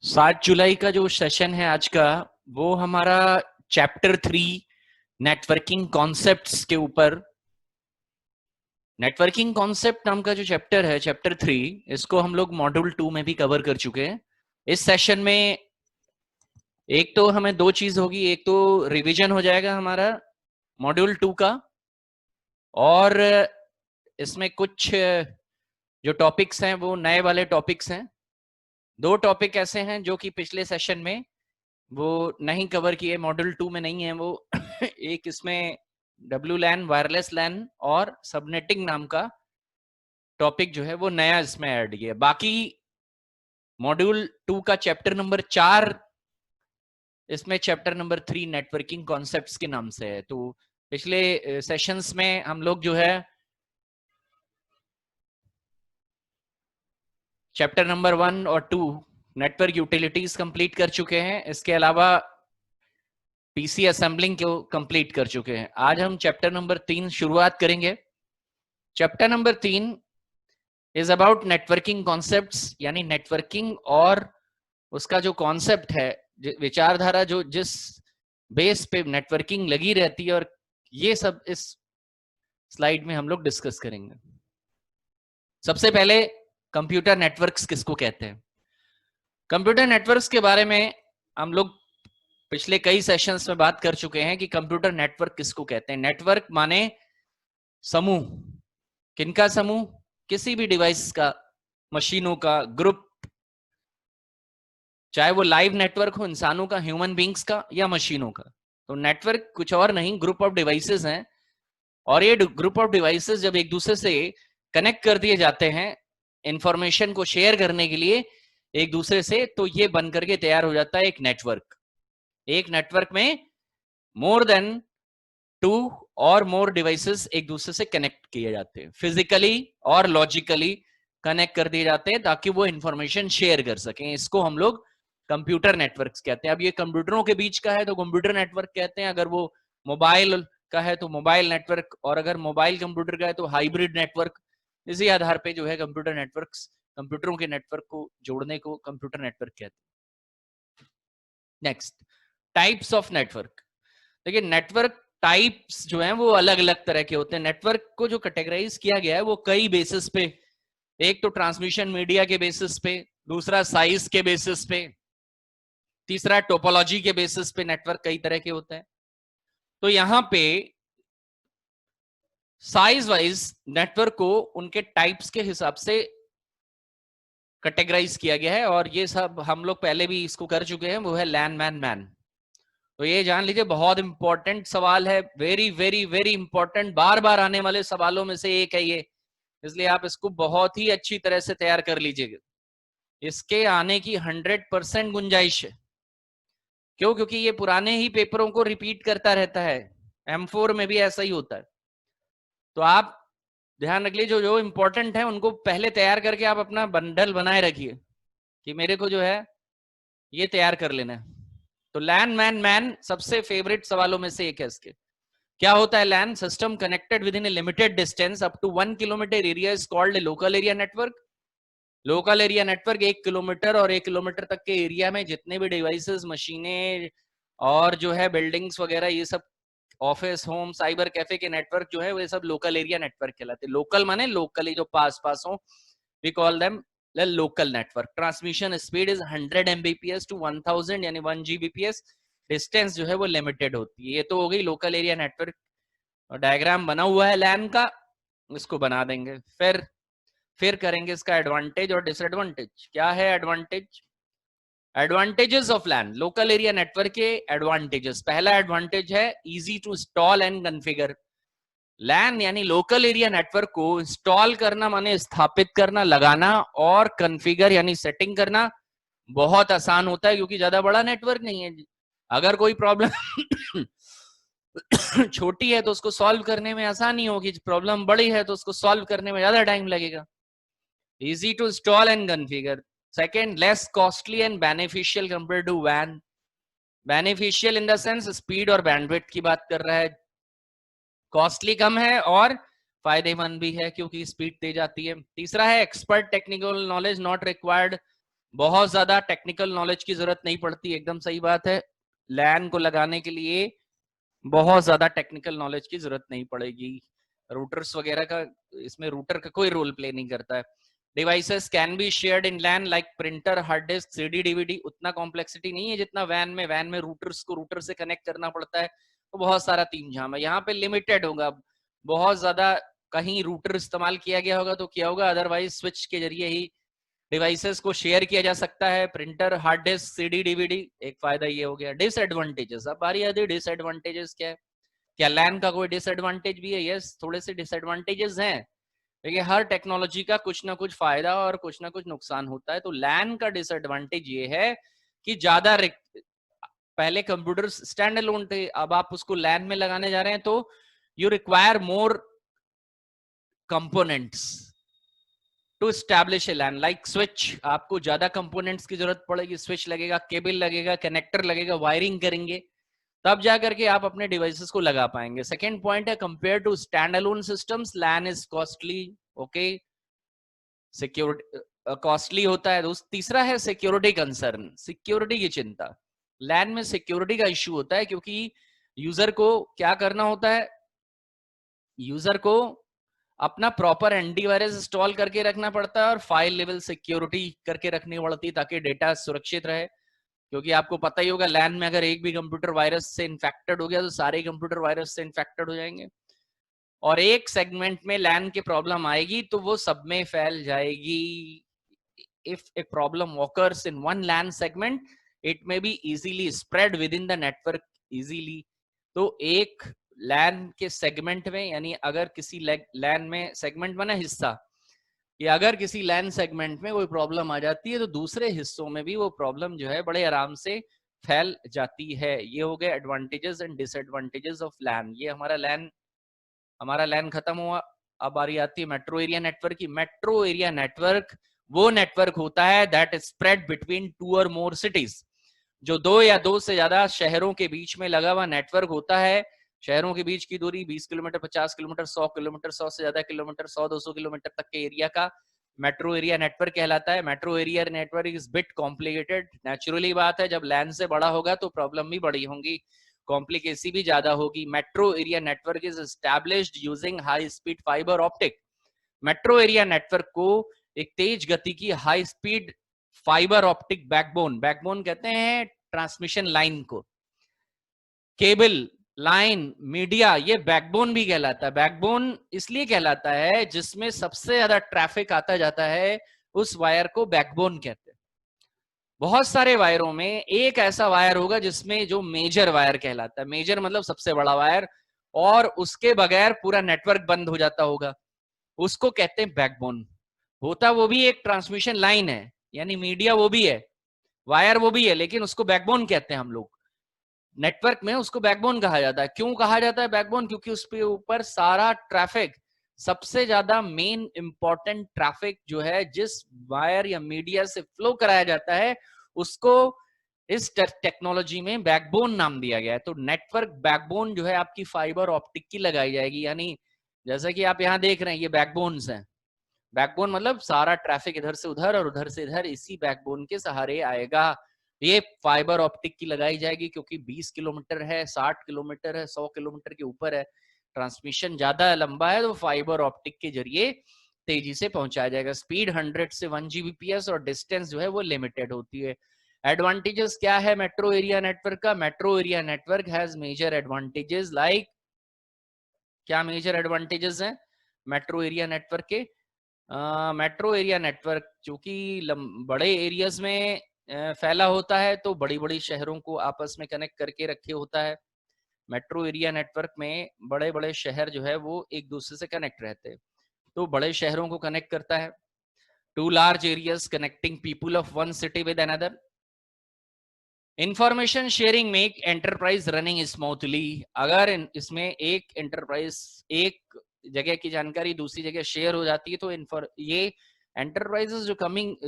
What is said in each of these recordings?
7 जुलाई का जो सेशन है आज का, वो हमारा चैप्टर 3 नेटवर्किंग कॉन्सेप्ट्स के ऊपर। नेटवर्किंग कॉन्सेप्ट नाम का जो चैप्टर है, चैप्टर 3, इसको हम लोग मॉड्यूल 2 में भी कवर कर चुके हैं। इस सेशन में एक तो हमें दो चीज होगी, एक तो रिवीजन हो जाएगा हमारा मॉड्यूल 2 का, और इसमें कुछ जो टॉपिक्स हैं वो नए वाले टॉपिक्स हैं। दो टॉपिक ऐसे हैं जो कि पिछले सेशन में वो नहीं कवर किए, मॉड्यूल 2 में नहीं है वो। एक इसमें WLAN, वायरलेस लैन और सबनेटिंग नाम का टॉपिक जो है वो नया इसमें ऐड किया। बाकी मॉड्यूल 2 का चैप्टर नंबर 4, इसमें चैप्टर नंबर 3 नेटवर्किंग कॉन्सेप्ट्स के नाम से है। तो पिछले सेशंस में हम लोग जो है चैप्टर नंबर 1 और 2 नेटवर्क यूटिलिटीज कंप्लीट कर चुके हैं। इसके अलावा पीसी असेंबलिंग को कंप्लीट कर चुके हैं। आज हम चैप्टर नंबर 3 शुरुआत करेंगे। Chapter number 3 is about networking concepts, यानी नेटवर्किंग और उसका जो कॉन्सेप्ट है, विचारधारा, जो जिस बेस पे नेटवर्किंग लगी रहती है, और ये सब इस स्लाइड में हम लोग डिस्कस करेंगे। सबसे पहले कंप्यूटर नेटवर्क्स किसको कहते हैं? कंप्यूटर नेटवर्क्स के बारे में हम लोग पिछले कई सेशंस में बात कर चुके हैं कि कंप्यूटर नेटवर्क किसको कहते हैं। नेटवर्क माने समूह। किनका समूह? किसी भी डिवाइस का, मशीनों का ग्रुप, चाहे वो लाइव नेटवर्क हो, इंसानों का, ह्यूमन बींग्स का, या मशीनों का। तो नेटवर्क कुछ और नहीं, ग्रुप ऑफ डिवाइसेस हैं। और ये ग्रुप ऑफ डिवाइसेस जब एक दूसरे से कनेक्ट कर दिए जाते हैं इंफॉर्मेशन को शेयर करने के लिए एक दूसरे से, तो ये बन करके तैयार हो जाता है एक नेटवर्क। एक नेटवर्क में मोर देन 2 और मोर डिवाइसेस एक दूसरे से कनेक्ट किए जाते हैं, फिजिकली और लॉजिकली कनेक्ट कर दिए जाते हैं ताकि वो इंफॉर्मेशन शेयर कर सकें। इसको हम लोग कंप्यूटर नेटवर्क्स कहते हैं। अब ये कंप्यूटरों के बीच का है तो कंप्यूटर नेटवर्क कहते हैं, अगर वो मोबाइल का है तो मोबाइल नेटवर्क, और अगर मोबाइल कंप्यूटर का है तो हाइब्रिड नेटवर्क। इसी आधार पे जो है कंप्यूटर नेटवर्क्स, कंप्यूटरों के नेटवर्क को जोड़ने को कंप्यूटर नेटवर्क कहते हैं। Next, types of network. देखिए, नेटवर्क टाइप्स जो हैं वो अलग अलग तरह के होते हैं। नेटवर्क को जो कैटेगराइज किया गया है वो कई बेसिस पे, एक तो ट्रांसमिशन मीडिया के बेसिस पे, दूसरा साइज के बेसिस पे, तीसरा टोपोलॉजी के बेसिस पे नेटवर्क कई तरह के होते हैं। तो यहां पे साइज वाइज नेटवर्क को उनके टाइप्स के हिसाब से कैटेगराइज किया गया है, और ये सब हम लोग पहले भी इसको कर चुके हैं। वो है लैन, मैन, मैन। तो ये जान लीजिए, बहुत इंपॉर्टेंट सवाल है, वेरी वेरी वेरी इंपॉर्टेंट, बार बार आने वाले सवालों में से एक है ये, इसलिए आप इसको बहुत ही अच्छी तरह से तैयार कर लीजिएगा। इसके आने की 100% गुंजाइश है। क्यों? क्योंकि ये पुराने ही पेपरों को रिपीट करता रहता है। M4 में भी ऐसा ही होता है। तो आप ध्यान रख लीजिए, जो जो इंपॉर्टेंट है उनको पहले तैयार करके आप अपना बंडल बनाए रखिए कि मेरे को जो है ये तैयार कर लेना है। तो लैन, मैन, मैन सबसे फेवरेट सवालों में से एक है। इसके क्या होता है? LAN, system connected within a limited distance up to 1 kilometre area is called a local area network. Local area network 1 kilometre और 1 किलोमीटर तक के एरिया में जितने भी डिवाइसेस, मशीनें और जो है बिल्डिंग्स वगैरह, ये सब ऑफिस, होम, साइबर कैफे के नेटवर्क जो है वो सब लोकल एरिया नेटवर्क कहलाते हैं। लोकल माने लोकली जो पास पास हो, we call them local network. Transmission speed is 100 Mbps to 1000 यानी 1 Gbps। डिस्टेंस जो है वो लिमिटेड होती है। ये तो हो गई लोकल एरिया नेटवर्क। डायग्राम बना हुआ है लैन का, इसको बना देंगे। फिर करेंगे इसका एडवांटेज और डिसएडवांटेज। क्या है advantage? Advantages of LAN, local area network के एडवांटेजेस। पहला एडवांटेज है easy to install and configure. LAN यानी लोकल एरिया नेटवर्क को इंस्टॉल करना माने स्थापित करना, लगाना, और कॉन्फ़िगर यानी सेटिंग करना बहुत आसान होता है, क्योंकि ज्यादा बड़ा नेटवर्क नहीं है। अगर कोई प्रॉब्लम छोटी है तो उसको सॉल्व करने में आसानी होगी, प्रॉब्लम बड़ी है तो उसको सॉल्व करने में ज्यादा टाइम लगेगा। Easy to install and configure. Second, less costly and beneficial compare to वैन। Beneficial in the sense speed और बैंडविड्थ की बात कर रहा है। कॉस्टली कम है और फायदेमंद भी है क्योंकि स्पीड तेज आती है। तीसरा है expert technical knowledge not required. बहुत ज्यादा टेक्निकल नॉलेज की जरूरत नहीं पड़ती, एकदम सही बात है। लैन को लगाने के लिए बहुत ज्यादा टेक्निकल नॉलेज की जरूरत नहीं पड़ेगी। रूटर्स वगैरह का, इसमें रूटर का कोई रोल प्ले नहीं करता है। Devices can be shared in LAN like printer, hard disk, CD, DVD. उतना कॉम्प्लेक्सिटी नहीं है जितना वैन में रूटर्स को रूटर से कनेक्ट करना पड़ता है, तो बहुत सारा तीम झाम है। यहाँ पे लिमिटेड होगा, बहुत ज्यादा कहीं रूटर इस्तेमाल किया गया होगा तो किया होगा, अदरवाइज स्विच के जरिए ही डिवाइसेस को शेयर किया जा सकता है। Printer, hard disk, CD, DVD. एक फायदा ये हो गया। डिसएडवांटेजेस, अब बारी आती है डिसएडवांटेजेस क्या है। क्या लैन का कोई डिसएडवांटेज भी है? यस, थोड़े से डिसएडवांटेजेस हैं। देखिए, हर टेक्नोलॉजी का कुछ ना कुछ फायदा और कुछ ना कुछ नुकसान होता है। तो लैन का डिसएडवांटेज ये है कि ज्यादा पहले कंप्यूटर्स स्टैंड अलोन थे, अब आप उसको लैन में लगाने जा रहे हैं तो you require more components to establish a LAN. Like switch, आपको ज्यादा कंपोनेंट्स की जरूरत पड़ेगी। स्विच लगेगा, केबल लगेगा, कनेक्टर लगेगा, वायरिंग करेंगे, तब जाकर के आप अपने डिवाइसेस को लगा पाएंगे। सेकेंड पॉइंट है, compare to stand alone systems LAN is costly. Okay, security costly होता है। तीसरा है सिक्योरिटी कंसर्न, सिक्योरिटी की चिंता। लैन में सिक्योरिटी का इश्यू होता है क्योंकि यूजर को क्या करना होता है, यूजर को अपना प्रॉपर एंटीवायरस इंस्टॉल करके रखना पड़ता है और फाइल लेवल सिक्योरिटी करके रखनी पड़ती है ताकि डेटा सुरक्षित रहे। क्योंकि आपको पता ही होगा, लैन में अगर एक भी कंप्यूटर वायरस से इन्फेक्टेड हो गया तो सारे कंप्यूटर वायरस से इन्फेक्टेड हो जाएंगे, और एक सेगमेंट में लैन की प्रॉब्लम आएगी तो वो सब में फैल जाएगी। If a problem occurs in one LAN segment, it may be easily spread within the network easily। तो एक लैन के सेगमेंट में, यानी अगर किसी लैन में, सेगमेंट बना हिस्सा, कि अगर किसी लैन सेगमेंट में कोई प्रॉब्लम आ जाती है तो दूसरे हिस्सों में भी वो प्रॉब्लम जो है बड़े आराम से फैल जाती है। ये हो गए एडवांटेजेस एंड डिसएडवांटेजेस ऑफ लैन। ये हमारा लैन खत्म हुआ। अब बारी आती है मेट्रो एरिया नेटवर्क की। मेट्रो एरिया नेटवर्क वो नेटवर्क होता है दैट इज स्प्रेड बिटवीन 2 और मोर सिटीज, जो 2 या 2 से ज्यादा शहरों के बीच में लगा हुआ नेटवर्क होता है। शहरों के बीच की दूरी 20 किलोमीटर, 50 किलोमीटर, 100 किलोमीटर, 100 से ज्यादा किलोमीटर, 100-200 किलोमीटर तक के एरिया का मेट्रो एरिया नेटवर्क कहलाता है। Metro area network is bit complicated. Naturally बात है, जब लैन से बड़ा होगा तो प्रॉब्लम भी बड़ी होंगी, कॉम्प्लिकेसी भी ज्यादा होगी। Metro area network is established using high speed fibre optic. Metro area network को एक तेज गति की high speed fibre optic backbone, backbone कहते हैं ट्रांसमिशन लाइन को, केबल, लाइन, मीडिया, ये बैकबोन भी कहलाता है। बैकबोन इसलिए कहलाता है जिसमें सबसे ज्यादा ट्रैफिक आता जाता है, उस वायर को बैकबोन कहते हैं। बहुत सारे वायरों में एक ऐसा वायर होगा जिसमें, जो मेजर वायर कहलाता है, मेजर मतलब सबसे बड़ा वायर, और उसके बगैर पूरा नेटवर्क बंद हो जाता होगा, उसको कहते हैं बैकबोन। होता वो भी एक ट्रांसमिशन लाइन है, यानी मीडिया वो भी है, वायर वो भी है, लेकिन उसको बैकबोन कहते हैं हम लोग। नेटवर्क में उसको बैकबोन कहा जाता है। क्यों कहा जाता है बैकबोन? क्योंकि उसके ऊपर सारा ट्रैफिक, सबसे ज्यादा मेन इंपॉर्टेंट ट्रैफिक जो है जिस वायर या मीडिया से फ्लो कराया जाता है, उसको इस टेक्नोलॉजी में बैकबोन नाम दिया गया है। तो नेटवर्क बैकबोन जो है आपकी फाइबर ऑप्टिक की लगाई जाएगी, यानी जैसा कि आप यहाँ देख रहे हैं, ये बैकबोन्स हैं। बैकबोन मतलब सारा ट्रैफिक इधर से उधर और उधर से इधर इसी बैकबोन के सहारे आएगा। ये फाइबर ऑप्टिक की लगाई जाएगी क्योंकि 20 किलोमीटर है, 60 किलोमीटर है, 100 किलोमीटर के ऊपर है, ट्रांसमिशन ज्यादा लंबा है, तो फाइबर ऑप्टिक के जरिए तेजी से पहुंचाया जाएगा। स्पीड 100 से 1 Gbps और डिस्टेंस जो है वो लिमिटेड होती है। एडवांटेजेस क्या है मेट्रो एरिया नेटवर्क का? Metro area network has major advantages like, क्या मेजर एडवांटेजेस हैं मेट्रो एरिया नेटवर्क के? मेट्रो एरिया नेटवर्क चूंकि बड़े एरियाज में फैला होता है, तो बड़ी बड़ी शहरों को आपस में कनेक्ट करके रखे होता है। मेट्रो एरिया नेटवर्क में बड़े बड़े शहर जो है वो एक दूसरे से कनेक्ट रहते हैं, तो बड़े शहरों को कनेक्ट करता है। 2 large areas connecting people of one city with another। Information sharing make enterprise running smoothly. अगर इसमें एक एंटरप्राइज, एक जगह की जानकारी दूसरी जगह शेयर हो जाती है तो ये एंटरप्राइजेस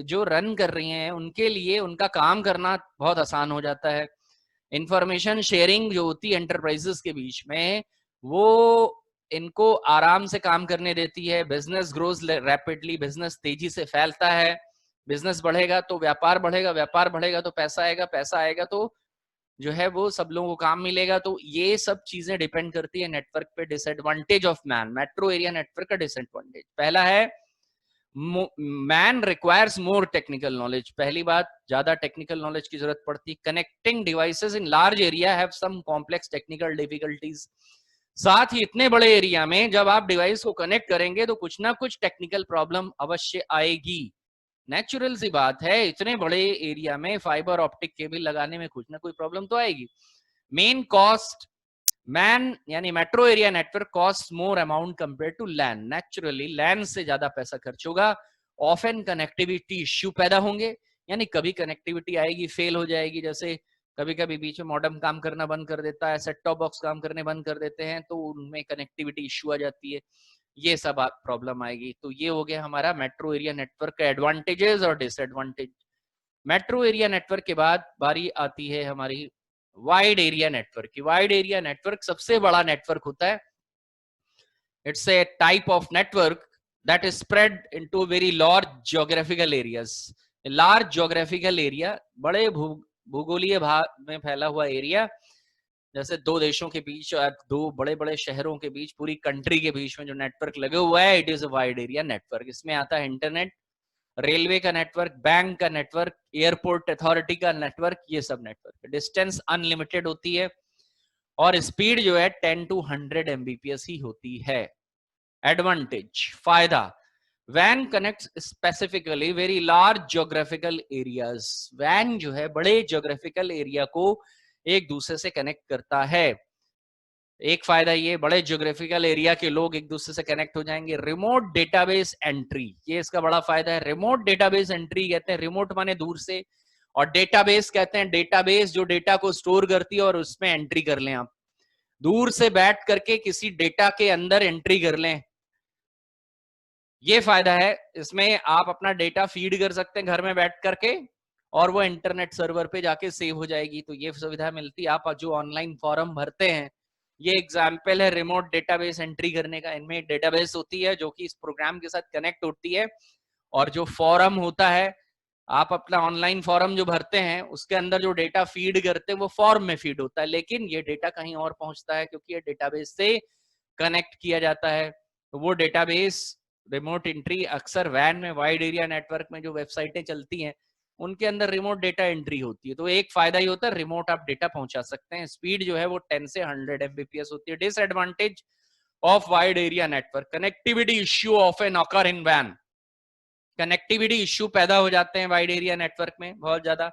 जो रन कर रही हैं, उनके लिए उनका काम करना बहुत आसान हो जाता है। इंफॉर्मेशन शेयरिंग जो होती है एंटरप्राइजेस के बीच में, वो इनको आराम से काम करने देती है। बिजनेस ग्रोज रैपिडली, बिजनेस तेजी से फैलता है। बिजनेस बढ़ेगा तो व्यापार बढ़ेगा, व्यापार बढ़ेगा तो पैसा आएगा, पैसा आएगा तो जो है वो सब लोगों को काम मिलेगा। तो ये सब चीजें डिपेंड करती है नेटवर्क पे। Disadvantage of MAN, metro area network का डिसएडवांटेज पहला है, MAN requires more technical knowledge. पहली बात, ज्यादा टेक्निकल नॉलेज की जरूरत पड़ती। Connecting devices in large area have some complex technical difficulties. साथ ही इतने बड़े एरिया में जब आप डिवाइस को कनेक्ट करेंगे तो कुछ ना कुछ टेक्निकल प्रॉब्लम अवश्य आएगी। नेचुरल सी बात है, इतने बड़े एरिया में फाइबर ऑप्टिक केबल लगाने में कुछ ना कोई प्रॉब्लम तो आएगी। मेन कॉस्ट, मैन यानी metro area network cost more amount compare to LAN. Naturally LAN से ज्यादा पैसा खर्च होगा। ऑफन कनेक्टिविटी इश्यू पैदा होंगे, यानी कभी कनेक्टिविटी आएगी, फेल हो जाएगी। जैसे कभी कभी बीच में मॉडेम काम करना बंद कर देता है, सेट टॉप बॉक्स काम करने बंद कर देते हैं, तो उनमें कनेक्टिविटी इश्यू आ जाती है, ये सब प्रॉब्लम आएगी। तो ये हो गया हमारा मेट्रो एरिया नेटवर्क का एडवांटेजेस और डिसएडवांटेज। मेट्रो एरिया नेटवर्क के बाद बारी आती है हमारी वाइड एरिया नेटवर्क की। वाइड एरिया नेटवर्क सबसे बड़ा नेटवर्क होता है। It's a type of network that is spread into very large geographical areas. Large geographical area, बड़े भूगोलीय भाग में फैला हुआ एरिया, जैसे दो देशों के बीच और दो बड़े बड़े शहरों के बीच, पूरी कंट्री के बीच में जो नेटवर्क लगे हुआ है, it is a wide area network. इसमें आता है इंटरनेट, रेलवे का नेटवर्क, बैंक का नेटवर्क, एयरपोर्ट अथॉरिटी का नेटवर्क, ये सब नेटवर्क। डिस्टेंस अनलिमिटेड होती है और स्पीड जो है 10 to 100 Mbps ही होती है। एडवांटेज, फायदा, वैन connects specifically very large geographical areas. वैन जो है बड़े ज्योग्राफिकल एरिया को एक दूसरे से कनेक्ट करता है। एक फायदा ये, बड़े ज्योग्राफिकल एरिया के लोग एक दूसरे से कनेक्ट हो जाएंगे। रिमोट डेटाबेस एंट्री, ये इसका बड़ा फायदा है। रिमोट डेटाबेस एंट्री कहते हैं, रिमोट माने दूर से, और डेटाबेस कहते हैं डेटाबेस जो डेटा को स्टोर करती है और उसमें एंट्री कर लें। आप दूर से बैठ करके किसी डेटा के अंदर एंट्री कर लें, ये फायदा है। इसमें आप अपना डेटा फीड कर सकते हैं घर में बैठ करके और वो इंटरनेट सर्वर पे जाके सेव हो जाएगी, तो ये सुविधा मिलती है। आप जो ऑनलाइन फॉर्म भरते हैं, ये एग्जाम्पल है रिमोट डेटाबेस एंट्री करने का। इनमें एक डेटाबेस होती है जो कि इस प्रोग्राम के साथ कनेक्ट होती है, और जो फॉर्म होता है, आप अपना ऑनलाइन फॉर्म जो भरते हैं उसके अंदर जो डेटा फीड करते हैं वो फॉर्म में फीड होता है, लेकिन ये डेटा कहीं और पहुंचता है क्योंकि ये डेटाबेस से कनेक्ट किया जाता है। तो वो डेटाबेस रिमोट एंट्री अक्सर वैन में, वाइड एरिया नेटवर्क में जो वेबसाइटें चलती हैं उनके अंदर रिमोट डेटा एंट्री होती है। तो एक फायदा ही होता है, रिमोट आप डेटा पहुंचा सकते हैं। स्पीड जो है वो 10 से 100 Mbps होती है। Disadvantage of wide area network, connectivity issue often occur in वैन। कनेक्टिविटी इश्यू पैदा हो जाते हैं वाइड एरिया नेटवर्क में बहुत ज्यादा।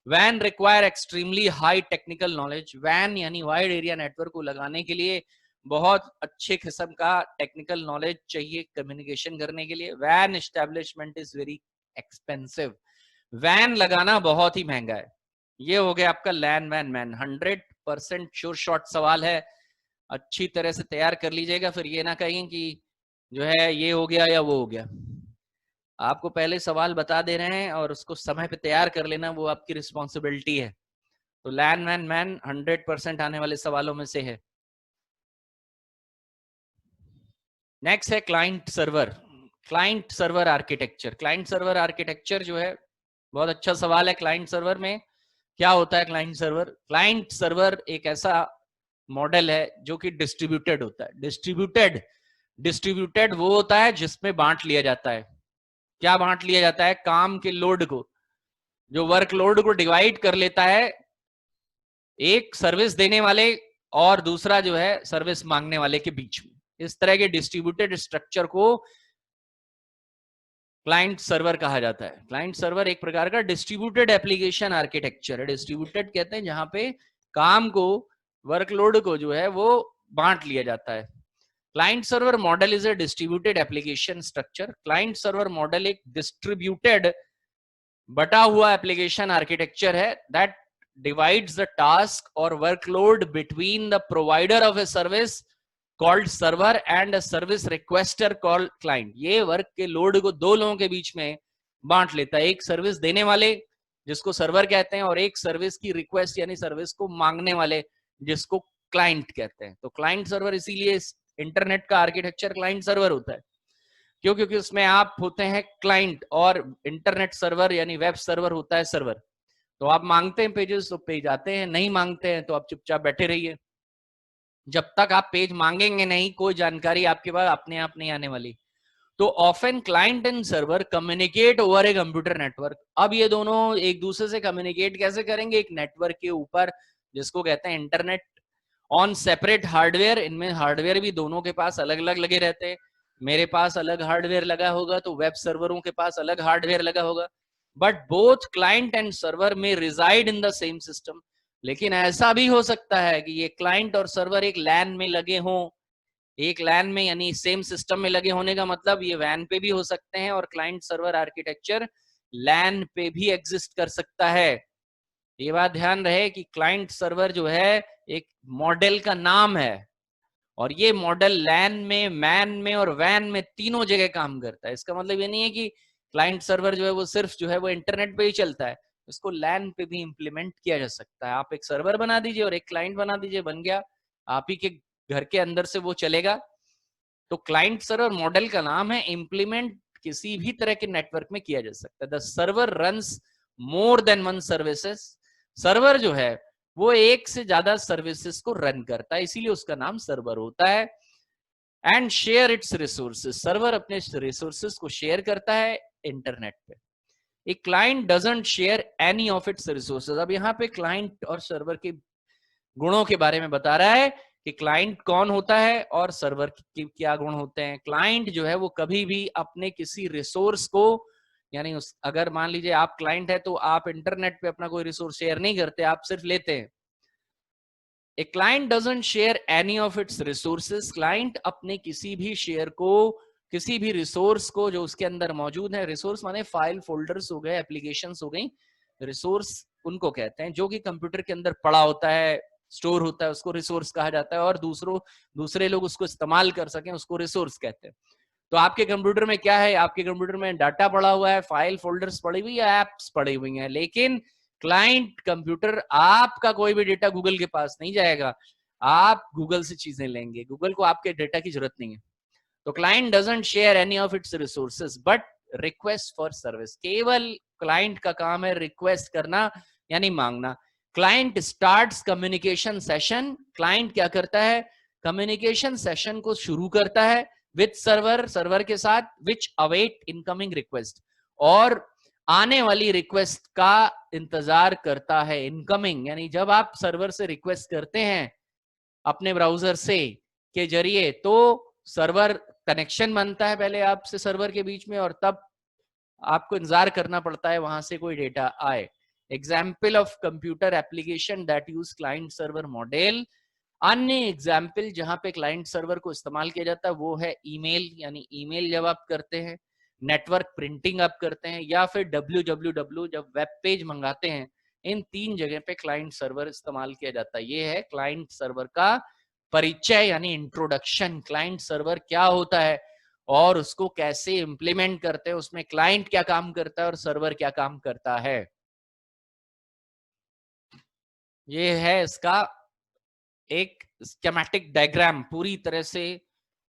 वैन require extremely high technical knowledge. वैन यानी वाइड एरिया नेटवर्क को लगाने के लिए बहुत अच्छे किस्म का टेक्निकल नॉलेज चाहिए कम्युनिकेशन करने के लिए। वैन एस्टेब्लिशमेंट इज वेरी एक्सपेंसिव। वैन लगाना बहुत ही महंगा है। ये हो गया आपका लैन वैन मैन। 100% श्योर शॉर्ट सवाल है, अच्छी तरह से तैयार कर लीजिएगा, फिर ये ना कहें कि जो है ये हो गया या वो हो गया। आपको पहले सवाल बता दे रहे हैं और उसको समय पे तैयार कर लेना वो आपकी रिस्पॉन्सिबिलिटी है। तो लैन वैन मैन 100% आने वाले सवालों में से है। नेक्स्ट है client server. Client server architecture. Client server architecture जो है बहुत अच्छा सवाल है। क्लाइंट सर्वर में क्या होता है? क्लाइंट सर्वर, क्लाइंट सर्वर एक ऐसा मॉडल है जो कि डिस्ट्रीब्यूटेड होता है। डिस्ट्रीब्यूटेड, डिस्ट्रीब्यूटेड वो होता है जिसमें बांट लिया जाता है। क्या बांट लिया जाता है? काम के लोड को, जो वर्कलोड को डिवाइड कर लेता है एक सर्विस देने वाले और दूसरा जो है सर्विस मांगने वाले के बीच में। इस तरह के डिस्ट्रीब्यूटेड स्ट्रक्चर को क्लाइंट सर्वर कहा जाता है। क्लाइंट सर्वर एक प्रकार का डिस्ट्रीब्यूटेड एप्लीकेशन आर्किटेक्चर है। डिस्ट्रीब्यूटेड कहते हैं जहां पे काम को, वर्कलोड को जो है वो बांट लिया जाता है। Client server model is A distributed application structure. Client server model एक डिस्ट्रीब्यूटेड, बटा हुआ एप्लीकेशन आर्किटेक्चर है दैट डिवाइड्स द टास्क और workload between the provider of a service called server and a service requester called client. ये work के load को दो लोगों के बीच में बांट लेता है, एक सर्विस देने वाले जिसको सर्वर कहते हैं और एक सर्विस की रिक्वेस्ट यानी सर्विस को मांगने वाले जिसको क्लाइंट कहते हैं। तो क्लाइंट सर्वर, इसीलिए इंटरनेट का आर्किटेक्चर क्लाइंट सर्वर होता है। क्यों? क्योंकि उसमें आप होते हैं क्लाइंट और इंटरनेट सर्वर यानी वेब सर्वर होता है सर्वर। तो आप मांगते हैं पेजेस तो पेज आते हैं, नहीं मांगते हैं तो आप चुपचाप बैठे रहिए। जब तक आप पेज मांगेंगे नहीं, कोई जानकारी आपके पास अपने आप नहीं आने वाली। तो often client and server communicate over a computer network. अब ये दोनों एक दूसरे से कम्युनिकेट कैसे करेंगे? एक नेटवर्क के ऊपर, जिसको कहते हैं इंटरनेट, ऑन सेपरेट हार्डवेयर। इनमें हार्डवेयर भी दोनों के पास अलग अलग लगे रहते हैं। मेरे पास अलग हार्डवेयर लगा होगा तो वेब सर्वरों के पास अलग हार्डवेयर लगा होगा। But both client and server में reside in the same system. लेकिन ऐसा भी हो सकता है कि ये क्लाइंट और सर्वर एक लैन में लगे हों। एक लैन में यानी सेम सिस्टम में लगे होने का मतलब ये वैन पे भी हो सकते हैं, और क्लाइंट सर्वर आर्किटेक्चर लैन पे भी एग्जिस्ट कर सकता है। ये बात ध्यान रहे कि क्लाइंट सर्वर जो है एक मॉडल का नाम है, और ये मॉडल लैन में, मैन में और वैन में तीनों जगह काम करता है। इसका मतलब ये नहीं है कि क्लाइंट सर्वर जो है वो सिर्फ जो है वो इंटरनेट पे ही चलता है, इसको लैन पे भी इंप्लीमेंट किया जा सकता है। आप एक सर्वर बना दीजिए और एक क्लाइंट बना दीजिए, बन गया। आप ही के घर के अंदर से वो चलेगा। तो क्लाइंट सर्वर मॉडल का नाम है, इंप्लीमेंट किसी भी तरह के नेटवर्क में किया जा सकता है। The server runs more than one services. Server जो है वो एक से ज्यादा सर्विसेज को रन करता है, इसीलिए उसका नाम सर्वर होता है। And share its resources. Server अपने रिसोर्सेज को शेयर करता है इंटरनेट पे। A client doesn't share any of its resources. अब यहाँ पे क्लाइंट और सर्वर के गुणों के बारे में बता रहा है कि क्लाइंट कौन होता है और सर्वर के क्या गुण होते हैं। क्लाइंट जो है वो कभी भी अपने किसी रिसोर्स को, यानी उस, अगर मान लीजिए आप क्लाइंट है तो आप इंटरनेट पे अपना कोई रिसोर्स शेयर नहीं करते, आप सिर्फ लेते हैं। A client doesn't share any of its resources. Client अपने किसी भी शेयर को, किसी भी रिसोर्स को जो उसके अंदर मौजूद है, रिसोर्स माने फाइल फोल्डर्स हो गए, एप्लीकेशंस हो गई, रिसोर्स उनको कहते हैं जो कि कंप्यूटर के अंदर पड़ा होता है, स्टोर होता है, उसको रिसोर्स कहा जाता है। और दूसरे लोग उसको इस्तेमाल कर सकें, उसको रिसोर्स कहते हैं। तो आपके कंप्यूटर में क्या है? आपके कंप्यूटर में डाटा पड़ा हुआ है, फाइल फोल्डर्स पड़ी हुई है, एप्स पड़ी हुई हैं। लेकिन क्लाइंट कंप्यूटर, आपका कोई भी डेटा गूगल के पास नहीं जाएगा। आप गूगल से चीजें लेंगे, गूगल को आपके डेटा की जरूरत नहीं है। तो client doesn't share any of its resources but request for service. केवल क्लाइंट का काम है रिक्वेस्ट करना, यानी मांगना। Client starts communication session. Client क्या करता है? कम्युनिकेशन सेशन को शुरू करता है विद सर्वर, सर्वर के साथ, विच अवेट इनकमिंग रिक्वेस्ट, और आने वाली रिक्वेस्ट का इंतजार करता है। इनकमिंग यानी जब आप सर्वर से रिक्वेस्ट करते हैं अपने ब्राउजर से के जरिए, तो सर्वर कनेक्शन बनता है पहले आपसे सर्वर के बीच में, और तब आपको इंतजार करना पड़ता है वहां से कोई डेटा आए। Example of computer application that use client server model. अन्य एग्जाम्पल जहां पे क्लाइंट सर्वर को इस्तेमाल किया जाता है वो है ईमेल, यानी ईमेल जब आप करते हैं, नेटवर्क प्रिंटिंग आप करते हैं, या फिर www जब वेब पेज मंगाते हैं। इन तीन जगह पे क्लाइंट सर्वर इस्तेमाल किया जाता है। ये है क्लाइंट सर्वर का परिचय यानी इंट्रोडक्शन। क्लाइंट सर्वर क्या होता है और उसको कैसे इंप्लीमेंट करते हैं, उसमें क्लाइंट क्या काम करता है और सर्वर क्या काम करता है। ये है इसका एक स्कीमेटिक डायग्राम, पूरी तरह से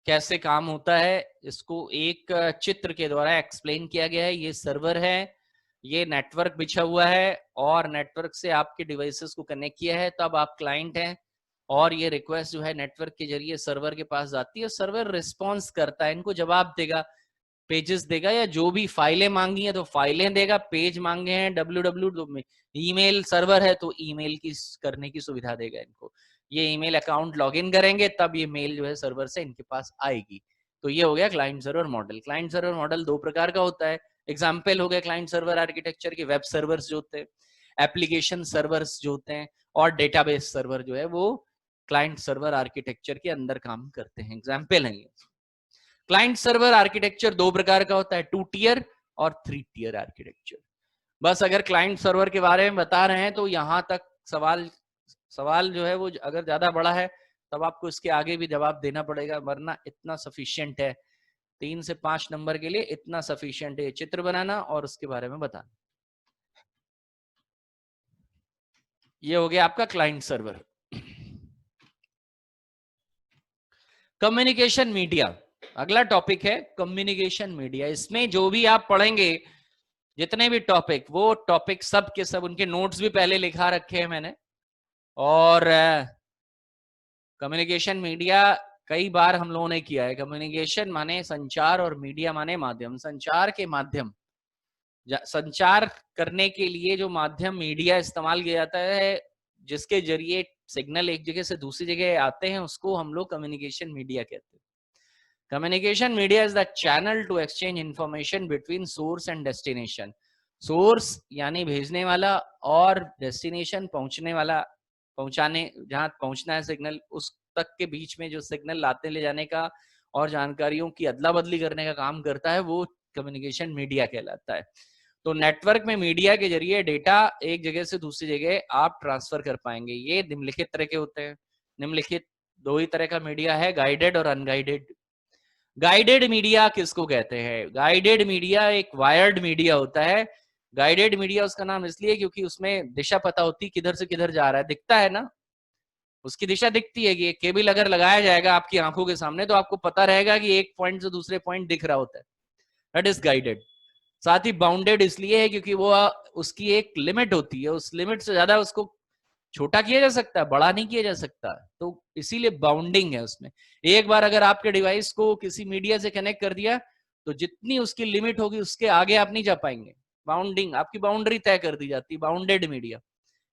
कैसे काम होता है इसको एक चित्र के द्वारा एक्सप्लेन किया गया है। ये सर्वर है, ये नेटवर्क बिछा हुआ है, और नेटवर्क से आपके डिवाइसेस को कनेक्ट किया है, तब आप क्लाइंट हैं। और ये रिक्वेस्ट जो है नेटवर्क के जरिए सर्वर के पास जाती है, सर्वर रिस्पॉन्स करता है, इनको जवाब देगा, पेजेस देगा, या जो भी फाइलें मांगी है तो फाइलें देगा, पेज मांगे हैं www ईमेल सर्वर है तो ईमेल की करने की सुविधा देगा इनको। ये ईमेल अकाउंट लॉगिन करेंगे तब ये मेल जो है सर्वर से इनके पास आएगी। तो ये हो गया client server model. Client server model दो प्रकार का होता है। एग्जाम्पल हो गया क्लाइंट सर्वर आर्किटेक्चर के, वेब सर्वर्स जो होते हैं, एप्लीकेशन सर्वर्स जो होते हैं, और डेटाबेस सर्वर जो है वो क्लाइंट सर्वर आर्किटेक्चर के अंदर काम करते हैं। एग्जाम्पल है ये। क्लाइंट सर्वर आर्किटेक्चर दो प्रकार का होता है, 2 टियर और 3 टियर आर्किटेक्चर। बस अगर क्लाइंट सर्वर के बारे में बता रहे हैं तो यहां तक सवाल जो है वो अगर ज्यादा बड़ा है तब आपको इसके आगे भी जवाब देना पड़ेगा, वरना इतना सफिशिएंट है। 3 से 5 नंबर के लिए इतना सफिशिएंट है चित्र बनाना और उसके बारे में बताना। ये हो गया आपका क्लाइंट सर्वर। Communication media. अगला टॉपिक है कम्युनिकेशन मीडिया। इसमें जो भी आप पढ़ेंगे, जितने भी टॉपिक, वो टॉपिक सब के सब, उनके नोट्स भी पहले लिखा रखे हैं मैंने। और कम्युनिकेशन मीडिया कई बार हम लोगों ने किया है। कम्युनिकेशन माने संचार और मीडिया माने माध्यम। संचार के माध्यम, संचार करने के लिए जो माध्यम मीडिया इस्तेमाल किया जाता है, जिसके जरिए सिग्नल एक जगह से दूसरी जगह आते हैं, उसको हम लोग कम्युनिकेशन मीडिया कहते हैं। Communication media is the channel to exchange information between source and destination. Source यानी भेजने वाला, और डेस्टिनेशन पहुंचने वाला, पहुंचाने, जहां पहुंचना है सिग्नल, उस तक के बीच में जो सिग्नल लाते ले जाने का और जानकारियों की अदला बदली करने का काम करता है, वो कम्युनिकेशन मीडिया कहलाता है। तो नेटवर्क में मीडिया के जरिए डेटा एक जगह से दूसरी जगह आप ट्रांसफर कर पाएंगे। ये निम्नलिखित तरह के होते हैं। निम्नलिखित दो ही तरह का मीडिया है, गाइडेड और अनगाइडेड। गाइडेड मीडिया किसको कहते हैं? गाइडेड मीडिया एक वायर्ड मीडिया होता है। गाइडेड मीडिया उसका नाम इसलिए क्योंकि उसमें दिशा पता होती है, किधर से किधर जा रहा है, दिखता है ना, उसकी दिशा दिखती है कि एक केबल अगर लगाया जाएगा आपकी आंखों के सामने, तो आपको पता रहेगा कि एक पॉइंट से दूसरे पॉइंट दिख रहा होता है। That is guided. साथ ही बाउंडेड इसलिए है क्योंकि वो उसकी एक लिमिट होती है, उस लिमिट से ज्यादा उसको छोटा किया जा सकता है, बड़ा नहीं किया जा सकता। तो इसीलिए बाउंडिंग है उसमें। एक बार अगर आपके डिवाइस को किसी मीडिया से कनेक्ट कर दिया, तो जितनी उसकी लिमिट होगी उसके आगे आप नहीं जा पाएंगे। बाउंडिंग, आपकी बाउंड्री तय कर दी जाती है। Bounded media,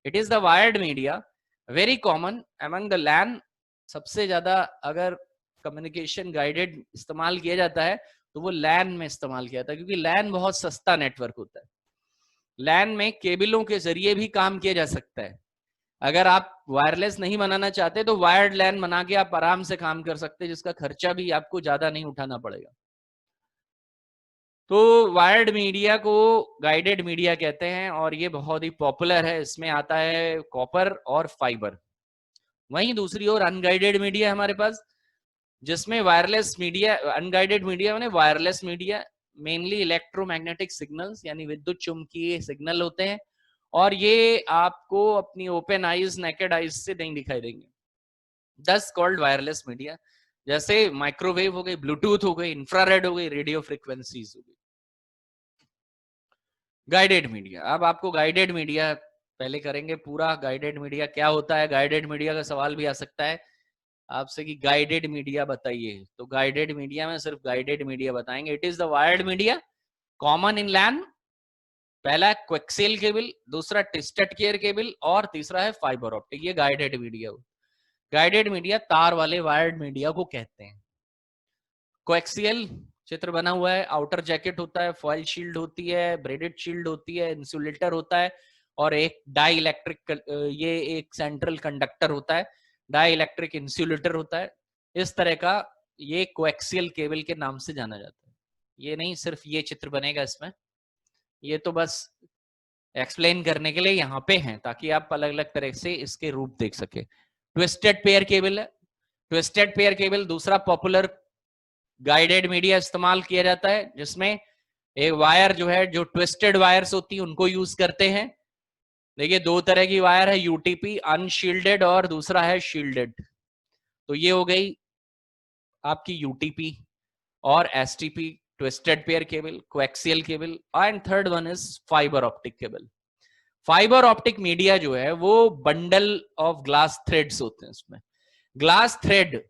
it is the wired media, very common among the LAN. सबसे ज्यादा अगर कम्युनिकेशन गाइडेड इस्तेमाल किया जाता है तो वो लैन में इस्तेमाल किया जाता है, क्योंकि लैन बहुत सस्ता नेटवर्क होता है। लैन में केबलों के जरिए भी काम किया जा सकता है। अगर आप वायरलेस नहीं बनाना चाहते तो वायर्ड लैन बना के आप आराम से काम कर सकते हैं, जिसका खर्चा भी आपको ज्यादा नहीं उठाना पड़ेगा। तो वायर्ड मीडिया को गाइडेड मीडिया कहते हैं, और ये बहुत ही पॉपुलर है। इसमें आता है कॉपर और फाइबर। वहीं दूसरी ओर अनगाइडेड मीडिया है हमारे पास, जिसमें वायरलेस मीडिया, अनगाइडेड मीडिया माने wireless media, mainly electromagnetic signals यानी विद्युत चुंबकीय सिग्नल होते हैं, और ये आपको अपनी ओपन आईज, नेकेड आईज से नहीं दिखाई देंगे। दस कॉल्ड वायरलेस मीडिया, जैसे माइक्रोवेव हो गई, ब्लूटूथ हो गई, इंफ्रारेड हो गई, रेडियो फ्रिक्वेंसीज हो गई। गाइडेड मीडिया, अब आपको गाइडेड मीडिया पहले करेंगे पूरा। गाइडेड मीडिया क्या होता है? गाइडेड मीडिया का सवाल भी आ सकता है आपसे कि गाइडेड मीडिया बताइए। तो गाइडेड मीडिया में सिर्फ गाइडेड मीडिया बताएंगे। It is the wired media common in LAN. पहला कोएक्सियल केबल, दूसरा ट्विस्टेड केयर केबल, और तीसरा है फाइबर ऑप्टिक। ये गाइडेड मीडिया। गाइडेड मीडिया तार वाले वायर्ड मीडिया को कहते हैं। कोएक्सियल चित्र बना हुआ है, आउटर जैकेट होता है, फॉइल शील्ड होती है, ब्रेडेड शील्ड होती है, इंसुलेटर होता है, और एक डाई इलेक्ट्रिक, ये एक सेंट्रल कंडक्टर होता है, डाई इलेक्ट्रिक इंसुलेटर होता है। इस तरह का ये कोएक्सियल केबल के नाम से जाना जाता है। ये नहीं सिर्फ ये चित्र बनेगा इसमें, ये तो बस एक्सप्लेन करने के लिए यहाँ पे हैं, ताकि आप अलग अलग तरह से इसके रूप देख सके। ट्विस्टेड पेयर केबल है। ट्विस्टेड पेयर केबल दूसरा पॉपुलर गाइडेड मीडिया इस्तेमाल किया जाता है, जिसमें एक वायर जो है, जो ट्विस्टेड वायर्स होती है उनको यूज करते हैं। देखिए दो तरह की वायर है, यूटीपी अनशील्डेड और दूसरा है शील्डेड। तो ये हो गई आपकी यूटीपी और STP, twisted pair cable, coaxial cable, and third one is fibre optic cable. Fibre optic media जो है वो बंडल ऑफ ग्लास थ्रेड्स होते हैं। इसमें ग्लास थ्रेड,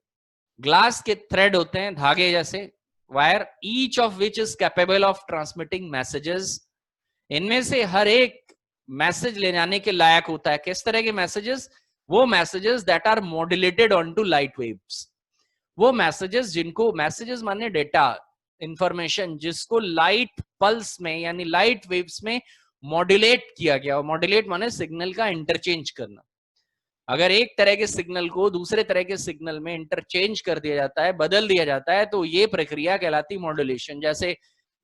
ग्लास के थ्रेड होते हैं, धागे जैसे wire, each of which is capable of transmitting messages. इनमें से हर एक मैसेज ले जाने के लायक होता है। किस तरह के मैसेजेस? वो messages that are modulated onto light waves. वो मैसेजेस जिनको, मैसेजेस माने डेटा, इंफॉर्मेशन, जिसको लाइट पल्स में यानी लाइट वेव्स में मॉड्यूलेट किया गया। और मॉड्यूलेट माने सिग्नल का इंटरचेंज करना। अगर एक तरह के सिग्नल को दूसरे तरह के सिग्नल में इंटरचेंज कर दिया जाता है, बदल दिया जाता है, तो ये प्रक्रिया कहलाती मॉड्यूलेशन। जैसे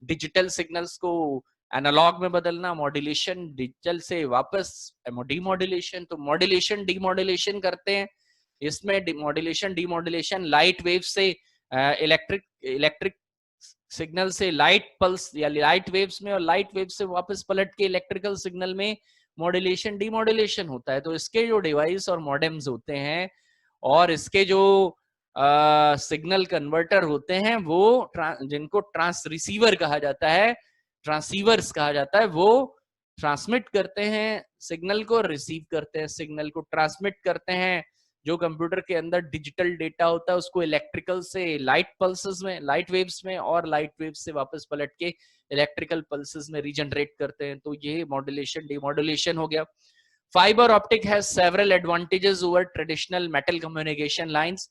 डिजिटल सिग्नल्स को एनालॉग में बदलना, मॉड्यूलेशन, डिजिटल से वापस डीमॉड्यूलेशन। तो मॉड्यूलेशन डीमॉड्यूलेशन करते हैं। इसमें मॉड्यूलेशन डीमॉड्यूलेशन लाइट वेव से इलेक्ट्रिक सिग्नल से लाइट पल्स या लाइट वेव्स में, और लाइट वेव से वापस पलट के इलेक्ट्रिकल सिग्नल में मॉड्यूलेशन डीमॉड्यूलेशन होता है। तो इसके जो डिवाइस और मॉडेम्स होते हैं, और इसके जो सिग्नल कन्वर्टर होते हैं, वो जिनको ट्रांस रिसीवर कहा जाता है, ट्रांसीवर्स कहा जाता है, वो ट्रांसमिट करते हैं सिग्नल को, रिसीव करते हैं सिग्नल को, ट्रांसमिट करते हैं जो कंप्यूटर के अंदर डिजिटल डेटा होता है उसको इलेक्ट्रिकल से लाइट पल्सेस में, लाइट वेव्स में, और लाइट वेव्स से वापस पलट के इलेक्ट्रिकल पल्सेस में रीजनरेट करते हैं। तो ये मॉड्यूलेशन डिमॉड्यूलेशन हो गया। Fibre optic has several advantages over traditional metal communication lines.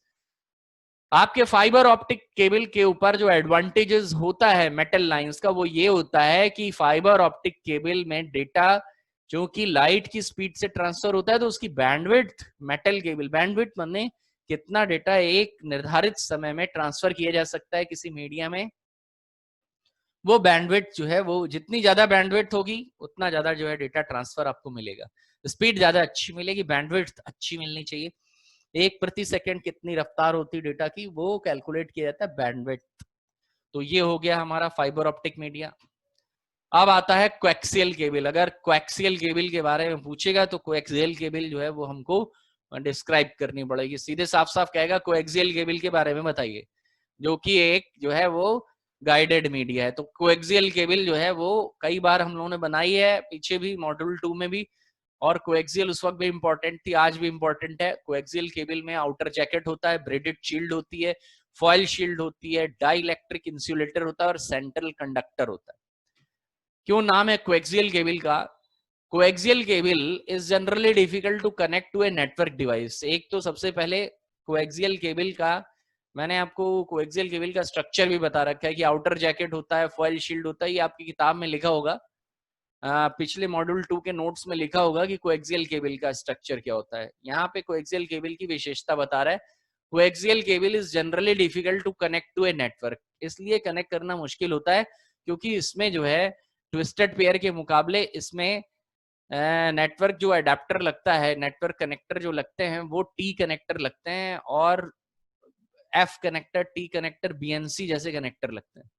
आपके फाइबर ऑप्टिक केबल के ऊपर जो एडवांटेजेस होता है मेटल लाइंस का, वो ये होता है कि फाइबर ऑप्टिक केबल में डेटा जो कि लाइट की स्पीड से ट्रांसफर होता है, तो उसकी बैंडविड्थ, मेटल केबल बैंडविड्थ माने कितना डेटा एक निर्धारित समय में ट्रांसफर किया जा सकता है किसी मीडिया में, वो बैंडविड्थ जो है, वो जितनी ज्यादा बैंडविड्थ होगी उतना ज्यादा जो है डेटा ट्रांसफर आपको मिलेगा। स्पीड ज्यादा अच्छी मिलेगी, बैंडविड्थ अच्छी मिलनी चाहिए। 1 प्रति सेकंड कितनी रफ्तार होती है डेटा की, वो कैलकुलेट किया जाता है बैंडविड्थ। तो ये हो गया हमारा फाइबर ऑप्टिक मीडिया। अब आता है कोएक्सियल केबल। अगर कोएक्सियल केबल के बारे में पूछेगा तो कोएक्सियल केबल जो है वो हमको डिस्क्राइब करनी पड़ेगी। सीधे साफ साफ कहेगा कोएक्सियल केबल के बारे में बताइए, जो कि एक जो है वो गाइडेड मीडिया है। तो कोएक्सियल केबल जो है वो कई बार हम लोगों ने बनाई है, पीछे भी मॉड्यूल 2 में भी, और कोएक्सियल उस वक्त भी इंपॉर्टेंट थी, आज भी इंपॉर्टेंट है। कोएक्सियल केबल में आउटर जैकेट होता है, ब्रेडेड शील्ड होती है, फॉयल शील्ड होती है, डाई इलेक्ट्रिक इंसुलेटर होता है और सेंट्रल कंडक्टर होता है। क्यों नाम है कोएक्सियल केबल का? Coaxial cable is generally difficult to connect to a network device. एक तो सबसे पहले कोएक्सियल केबल का, मैंने आपको कोएक्सियल केबल का स्ट्रक्चर भी बता रखा है कि आउटर जैकेट होता है, फॉयल शील्ड होता है, ये आपकी किताब में लिखा होगा, पिछले मॉड्यूल 2 के नोट्स में लिखा होगा कि कोएक्सियल केबल का स्ट्रक्चर क्या होता है। यहाँ पे कोएक्सियल केबल की विशेषता बता रहा है। Coaxial cable is generally difficult to connect to a network. इसलिए कनेक्ट करना मुश्किल होता है क्योंकि इसमें जो है ट्विस्टेड पेयर के मुकाबले इसमें नेटवर्क जो अडेप्टर लगता है, नेटवर्क कनेक्टर जो लगते हैं वो टी कनेक्टर लगते हैं, और F connector, T connector, BNC जैसे कनेक्टर लगते हैं।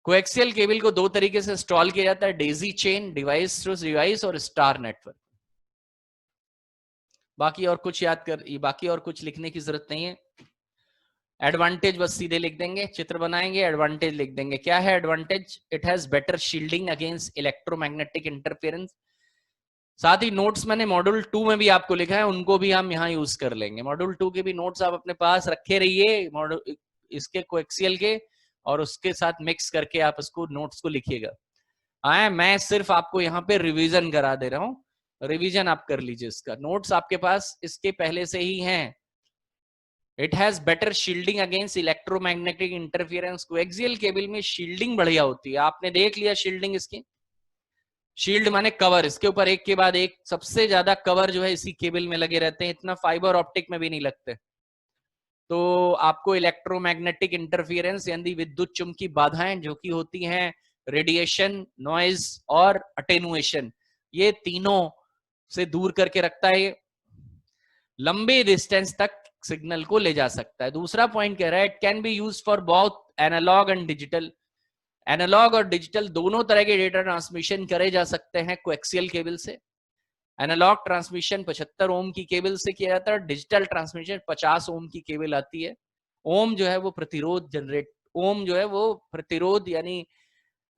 कोएक्सियल केबल को दो तरीके से इंस्टॉल किया जाता है, daisy chain, device to device, और स्टार नेटवर्क। बाकी और कुछ याद कर, बाकी और कुछ लिखने की जरूरत नहीं है। एडवांटेज बस सीधे लिख देंगे, चित्र बनाएंगे, एडवांटेज लिख देंगे। क्या है advantage? It has better shielding against electromagnetic interference. साथ ही नोट्स मैंने मॉड्यूल 2 में भी आपको लिखा है, उनको भी हम यहाँ यूज कर लेंगे। मॉड्यूल 2 के भी नोट्स आप अपने पास रखे रहिए, मॉड्यूल इसके कोएक्सियल के, और उसके साथ मिक्स करके आप इसको नोट्स को लिखिएगा। मैं सिर्फ आपको यहाँ पे रिवीजन करा दे रहा हूँ, रिवीजन आप कर लीजिए। इसका नोट्स आपके पास इसके पहले से ही हैं। It has better shielding against electromagnetic interference. Coaxial cable में शील्डिंग बढ़िया होती है, आपने देख लिया शील्डिंग इसकी। शील्ड माने कवर, इसके ऊपर एक के बाद एक सबसे ज्यादा कवर जो है इसी केबल में लगे रहते हैं, इतना फाइबर ऑप्टिक में भी नहीं लगते। तो आपको इलेक्ट्रोमैग्नेटिक इंटरफेरेंस यानी विद्युत चुंबकीय बाधाएं जो कि होती हैं, रेडिएशन, नॉइज और अटेनुएशन, ये तीनों से दूर करके रखता है। लंबे डिस्टेंस तक सिग्नल को ले जा सकता है। दूसरा पॉइंट कह रहा है, it can be used for both analogue and digital. Analogue और डिजिटल दोनों तरह के डेटा ट्रांसमिशन करे जा सकते हैं कोएक्सियल केबल से। एनालॉग ट्रांसमिशन 75 ओम की केबल से किया जाता है, डिजिटल ट्रांसमिशन 50 ओम की केबल आती है। ओम जो है वो प्रतिरोध जनरेट, ओम जो है वो प्रतिरोध, यानी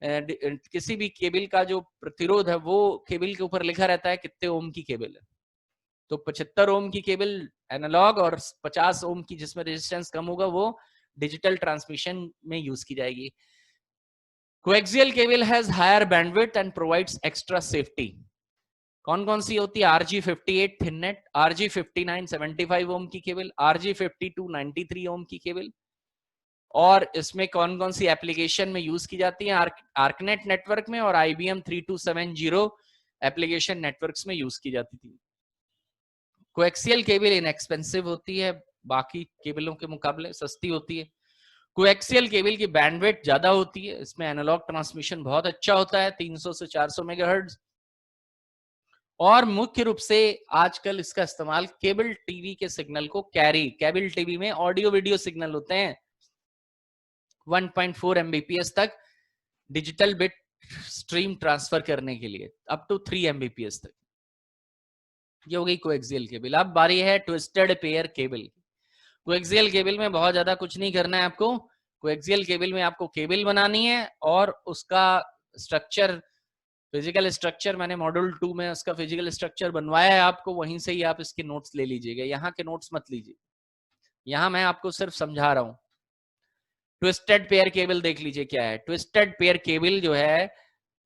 किसी भी केबल का जो प्रतिरोध है वो केबल के ऊपर लिखा रहता है कितने ओम की केबल है। तो 75 ओम की केबल एनालॉग, और 50 ओम की जिसमें रेजिस्टेंस कम होगा वो डिजिटल ट्रांसमिशन में यूज की जाएगी। Coaxial cable has higher bandwidth and provides extra safety. कौन कौन सी होती है? RG58 थिननेट, RG59 75 ओम की केबल, RG52 93 ओम की केबल। और इसमें कौन कौन सी एप्लीकेशन में यूज की जाती है? आर्कनेट नेटवर्क में और IBM 3270 एप्लीकेशन नेटवर्क्स में यूज की जाती थी। कोएक्सियल केबल इनएक्सपेंसिव होती है, बाकी केबलों के मुकाबले सस्ती होती है। कोएक्सियल केबल की बैंडविड्थ ज्यादा होती है, इसमें एनालॉग ट्रांसमिशन बहुत अच्छा होता है, 300 से 400 मेगाहर्ट्ज। और मुख्य रूप से आजकल इसका इस्तेमाल केबल टीवी के सिग्नल को कैरी, केबल टीवी में ऑडियो वीडियो सिग्नल होते हैं 1.4 MBPS तक डिजिटल बिट स्ट्रीम ट्रांसफर करने के लिए, अप टू 3 MBPS तक। ये हो गई कोएक्सियल केबल। अब बारी है twisted pair cable. Coaxial cable में बहुत ज्यादा कुछ नहीं करना है आपको। कोएक्सियल केबल में आपको केबल बनानी है और उसका स्ट्रक्चर, फिजिकल स्ट्रक्चर मैंने मॉड्यूल 2 में उसका फिजिकल स्ट्रक्चर बनवाया है आपको, वहीं से ही आप इसके नोट्स ले लीजिएगा, यहाँ के नोट्स मत लीजिए, यहाँ मैं आपको सिर्फ समझा रहा हूँ। ट्विस्टेड पेयर केबल देख लीजिए क्या है। ट्विस्टेड पेयर केबल जो है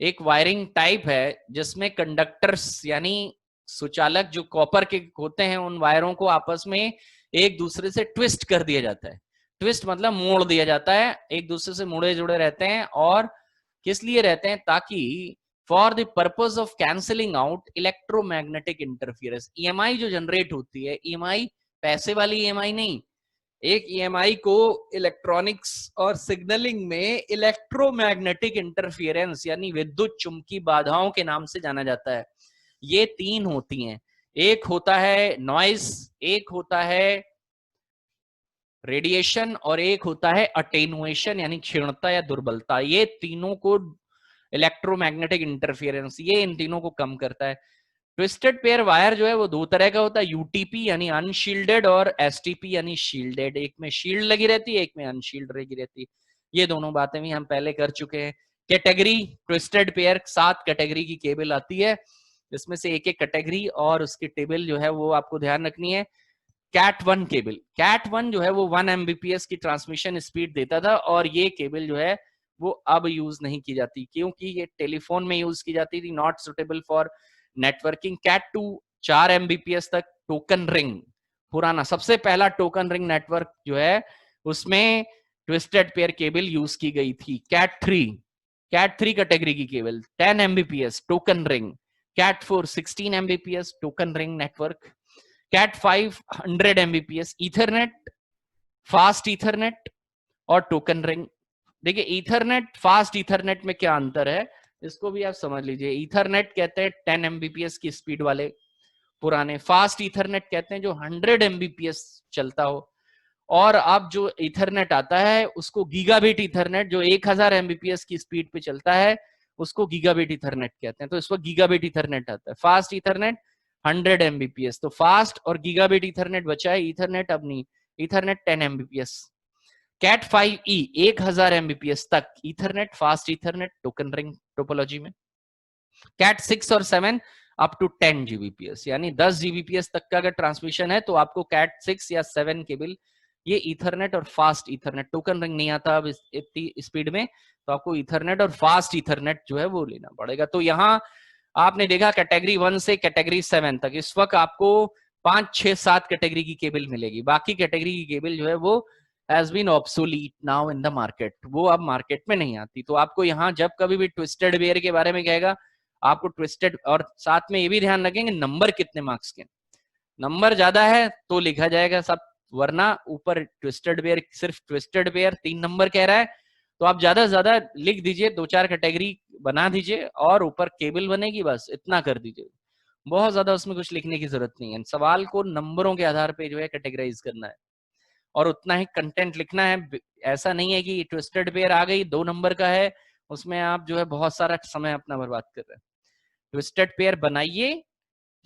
एक वायरिंग टाइप है जिसमें कंडक्टर्स यानी सुचालक जो कॉपर के होते हैं उन वायरों को आपस में एक दूसरे से ट्विस्ट कर दिया जाता है। ट्विस्ट मतलब मोड़ दिया जाता है, एक दूसरे से मुड़े जुड़े रहते हैं। और किस लिए रहते हैं? ताकि for the purpose of cancelling out electromagnetic interference. EMI जो जनरेट होती है, ईएमआई पैसे वाली ईएमआई नहीं, एक ईएमआई को इलेक्ट्रॉनिक्स और सिग्नलिंग में इलेक्ट्रोमैग्नेटिक इंटरफियरेंस यानी विद्युत चुंबकीय बाधाओं के नाम से जाना जाता है। ये तीन होती हैं, एक होता है नॉइज, एक होता है रेडिएशन और एक होता है अटेनुएशन यानी क्षीणता या दुर्बलता। ये तीनों को इलेक्ट्रोमैग्नेटिक इंटरफियरेंस, ये इन तीनों को कम करता है। ट्विस्टेड पेयर वायर जो है वो दो तरह का होता है, यूटीपी यानी अनशील्डेड और एसटीपी यानी शील्डेड। एक में शील्ड लगी रहती है, एक में अनशील्ड लगी रहती है। ये दोनों बातें भी हम पहले कर चुके हैं। कैटेगरी ट्विस्टेड पेयर 7 कैटेगरी की केबल आती है, इसमें से एक एक कैटेगरी और उसकी टेबल जो है वो आपको ध्यान रखनी है। कैट 1 केबल, कैट 1 जो है वो 1 एमबीपीएस की ट्रांसमिशन स्पीड देता था और ये केबल जो है वो अब यूज नहीं की जाती क्योंकि ये टेलीफोन में यूज की जाती थी, not suitable for networking. Cat 2 4 Mbps तक टोकन रिंग, पुराना सबसे पहला टोकन रिंग नेटवर्क जो है उसमें ट्विस्टेड पेयर केबल यूज की गई थी। कैट 3 कैटेगरी की cable 10 Mbps token ring. Cat 4 16 Mbps token ring network. Cat 5 100 Mbps Ethernet, fast Ethernet और टोकन रिंग। देखिए ईथरनेट फास्ट ईथरनेट में क्या अंतर है इसको भी आप समझ लीजिए। ईथरनेट कहते हैं 10 एमबीपीएस की स्पीड वाले पुराने, फास्ट ईथरनेट कहते हैं जो 100 एमबीपीएस चलता हो, और अब जो ईथरनेट आता है उसको गीगाबिट ईथरनेट जो 1000 एमबीपीएस की स्पीड पे चलता है उसको गीगाबिट ईथरनेट कहते हैं। तो इस वक्त गीगाबिट ईथरनेट आता है, फास्ट ईथरनेट 100 एमबीपीएस। तो फास्ट और गीगाबिट ईथरनेट बचा है, ईथरनेट अब नहीं, Ethernet 10 Mbps. Cat 5E 1000 Mbps तक Ethernet, fast Ethernet token ring topology में। कैट 6 और 7 अप टू 10 जीबीपीएस यानी 10 जीबीपीएस तक का अगर ट्रांसमिशन है तो आपको कैट 6 या 7 केबल, ये ईथरनेट और फास्ट ईथरनेट, टोकन रिंग नहीं आता अब इतनी स्पीड में, तो आपको ईथरनेट और फास्ट ईथरनेट जो है वो लेना पड़ेगा। तो यहाँ आपने देखा कैटेगरी 1 से कैटेगरी 7 तक इस वक्त आपको 5 6 7 कैटेगरी की केबल मिलेगी। बाकी कैटेगरी की केबल जो है वो has been obsolete now in the market, वो अब मार्केट में नहीं आती। तो आपको यहाँ जब कभी भी ट्विस्टेड वेयर के बारे में कहेगा आपको ट्विस्टेड, और साथ में ये भी ध्यान रखेंगे नंबर कितने मार्क्स के, नंबर ज्यादा है तो लिखा जाएगा सब, वरना ऊपर ट्विस्टेड वेयर, सिर्फ ट्विस्टेड वेयर 3 नंबर कह रहा है तो आप ज्यादा से ज्यादा लिख दीजिए, 2-4 कैटेगरी बना दीजिए और ऊपर केबल बनेगी, बस इतना कर दीजिए। बहुत ज्यादा उसमें कुछ लिखने की जरूरत नहीं है, सवाल को नंबरों के आधार पे जो है कैटेगराइज करना है और उतना ही कंटेंट लिखना है। ऐसा नहीं है कि ट्विस्टेड पेयर आ गई 2 नंबर का है उसमें आप जो है बहुत सारा समय अपना बर्बाद कर रहे हैं। ट्विस्टेड पेयर बनाइए,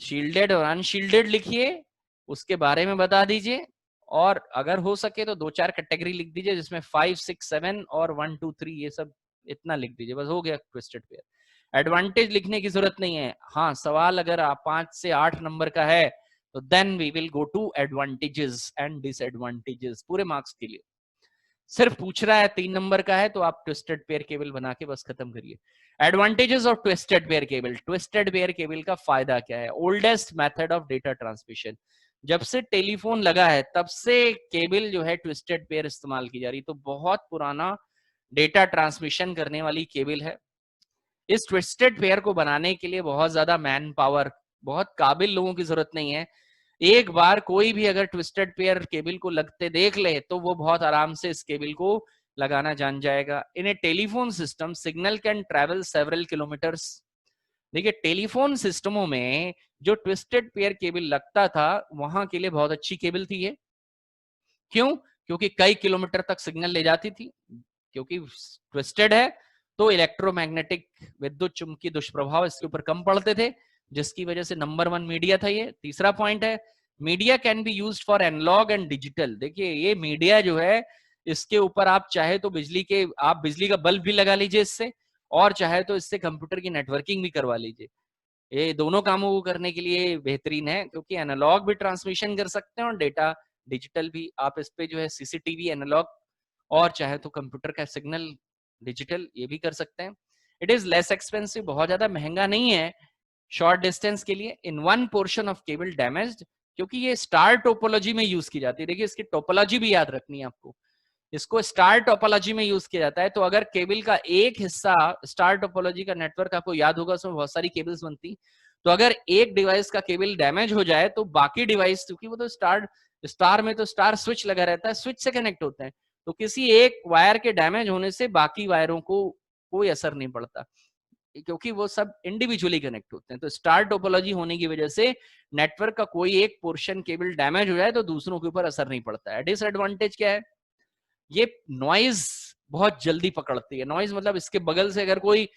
शील्डेड और अनशील्डेड लिखिए, उसके बारे में बता दीजिए, और अगर हो सके तो 2-4 कैटेगरी लिख दीजिए जिसमें 5 6 7 और 1 2 3 ये सब इतना लिख दीजिए, बस हो गया ट्विस्टेड पेयर। एडवांटेज लिखने की जरूरत नहीं है। हाँ, सवाल अगर आप 5 से 8 नंबर का है तो then we will go to advantages and disadvantages पूरे मार्क्स के लिए। सिर्फ पूछ रहा है 3 नंबर का है तो आप ट्विस्टेड पेयर केबल बना के बस खत्म करिए। Advantages of twisted pair cable. Twisted pair cable का फायदा क्या है? Oldest method of data transmission, जब से टेलीफोन लगा है तब से केबल जो है ट्विस्टेड पेयर इस्तेमाल की जा रही, तो बहुत पुराना डेटा ट्रांसमिशन करने वाली केबल है। इस ट्विस्टेड पेयर को बनाने के लिए बहुत ज्यादा मैन पावर, बहुत काबिल लोगों की जरूरत नहीं है। एक बार कोई भी अगर ट्विस्टेड पेयर केबल को लगते देख ले तो वो बहुत आराम से इस केबल को लगाना जान जाएगा। In a telephone system signal can travel several kilometres. देखिए टेलीफोन सिस्टमों में जो ट्विस्टेड पेयर केबल लगता था वहां के लिए बहुत अच्छी केबल थी ये। क्यों? क्योंकि कई किलोमीटर तक सिग्नल ले जाती थी, क्योंकि ट्विस्टेड है तो इलेक्ट्रोमैग्नेटिक विद्युत चुंबकीय दुष्प्रभाव इसके ऊपर कम पड़ते थे, जिसकी वजह से नंबर 1 मीडिया था ये। तीसरा पॉइंट है media can be used for analogue and digital. देखिए ये मीडिया जो है इसके ऊपर आप चाहे तो आप बिजली का बल्ब भी लगा लीजिए इससे, और चाहे तो इससे कंप्यूटर की नेटवर्किंग भी करवा लीजिए। ये दोनों कामों को करने के लिए बेहतरीन है, क्योंकि एनालॉग भी ट्रांसमिशन कर सकते हैं और डेटा डिजिटल भी। आप इस पे जो है सीसीटीवी एनालॉग और चाहे तो कंप्यूटर का सिग्नल डिजिटल ये भी कर सकते हैं। इट इज लेस एक्सपेंसिव, बहुत ज्यादा महंगा नहीं है शॉर्ट डिस्टेंस के लिए। In one portion of cable damaged, क्योंकि ये स्टार टोपोलॉजी में यूज की जाती है। देखिए इसकी टोपोलॉजी भी याद रखनी है आपको, इसको स्टार टोपोलॉजी में यूज किया जाता है। तो अगर केबल का एक हिस्सा, स्टार टोपोलॉजी का नेटवर्क आपको याद होगा, उसमें बहुत सारी केबल्स बनती, तो अगर एक डिवाइस का केबल डैमेज हो जाए तो बाकी डिवाइस, क्योंकि वो तो स्टार में तो स्टार स्विच लगा रहता है, स्विच से कनेक्ट होते हैं, तो किसी एक वायर के डैमेज होने से बाकी वायरों को कोई असर नहीं पड़ता, क्योंकि वो सब इंडिविजुअली कनेक्ट होते हैं। तो स्टार टोपोलॉजी होने की वजह से नेटवर्क का कोई एक पोर्शन केबल डैमेज हो जाए तो दूसरों के ऊपर असर नहीं पड़ता है। डिसएडवांटेज क्या है? ये नॉइज बहुत जल्दी पकड़ती है। नॉइज मतलब इसके बगल से अगर कोई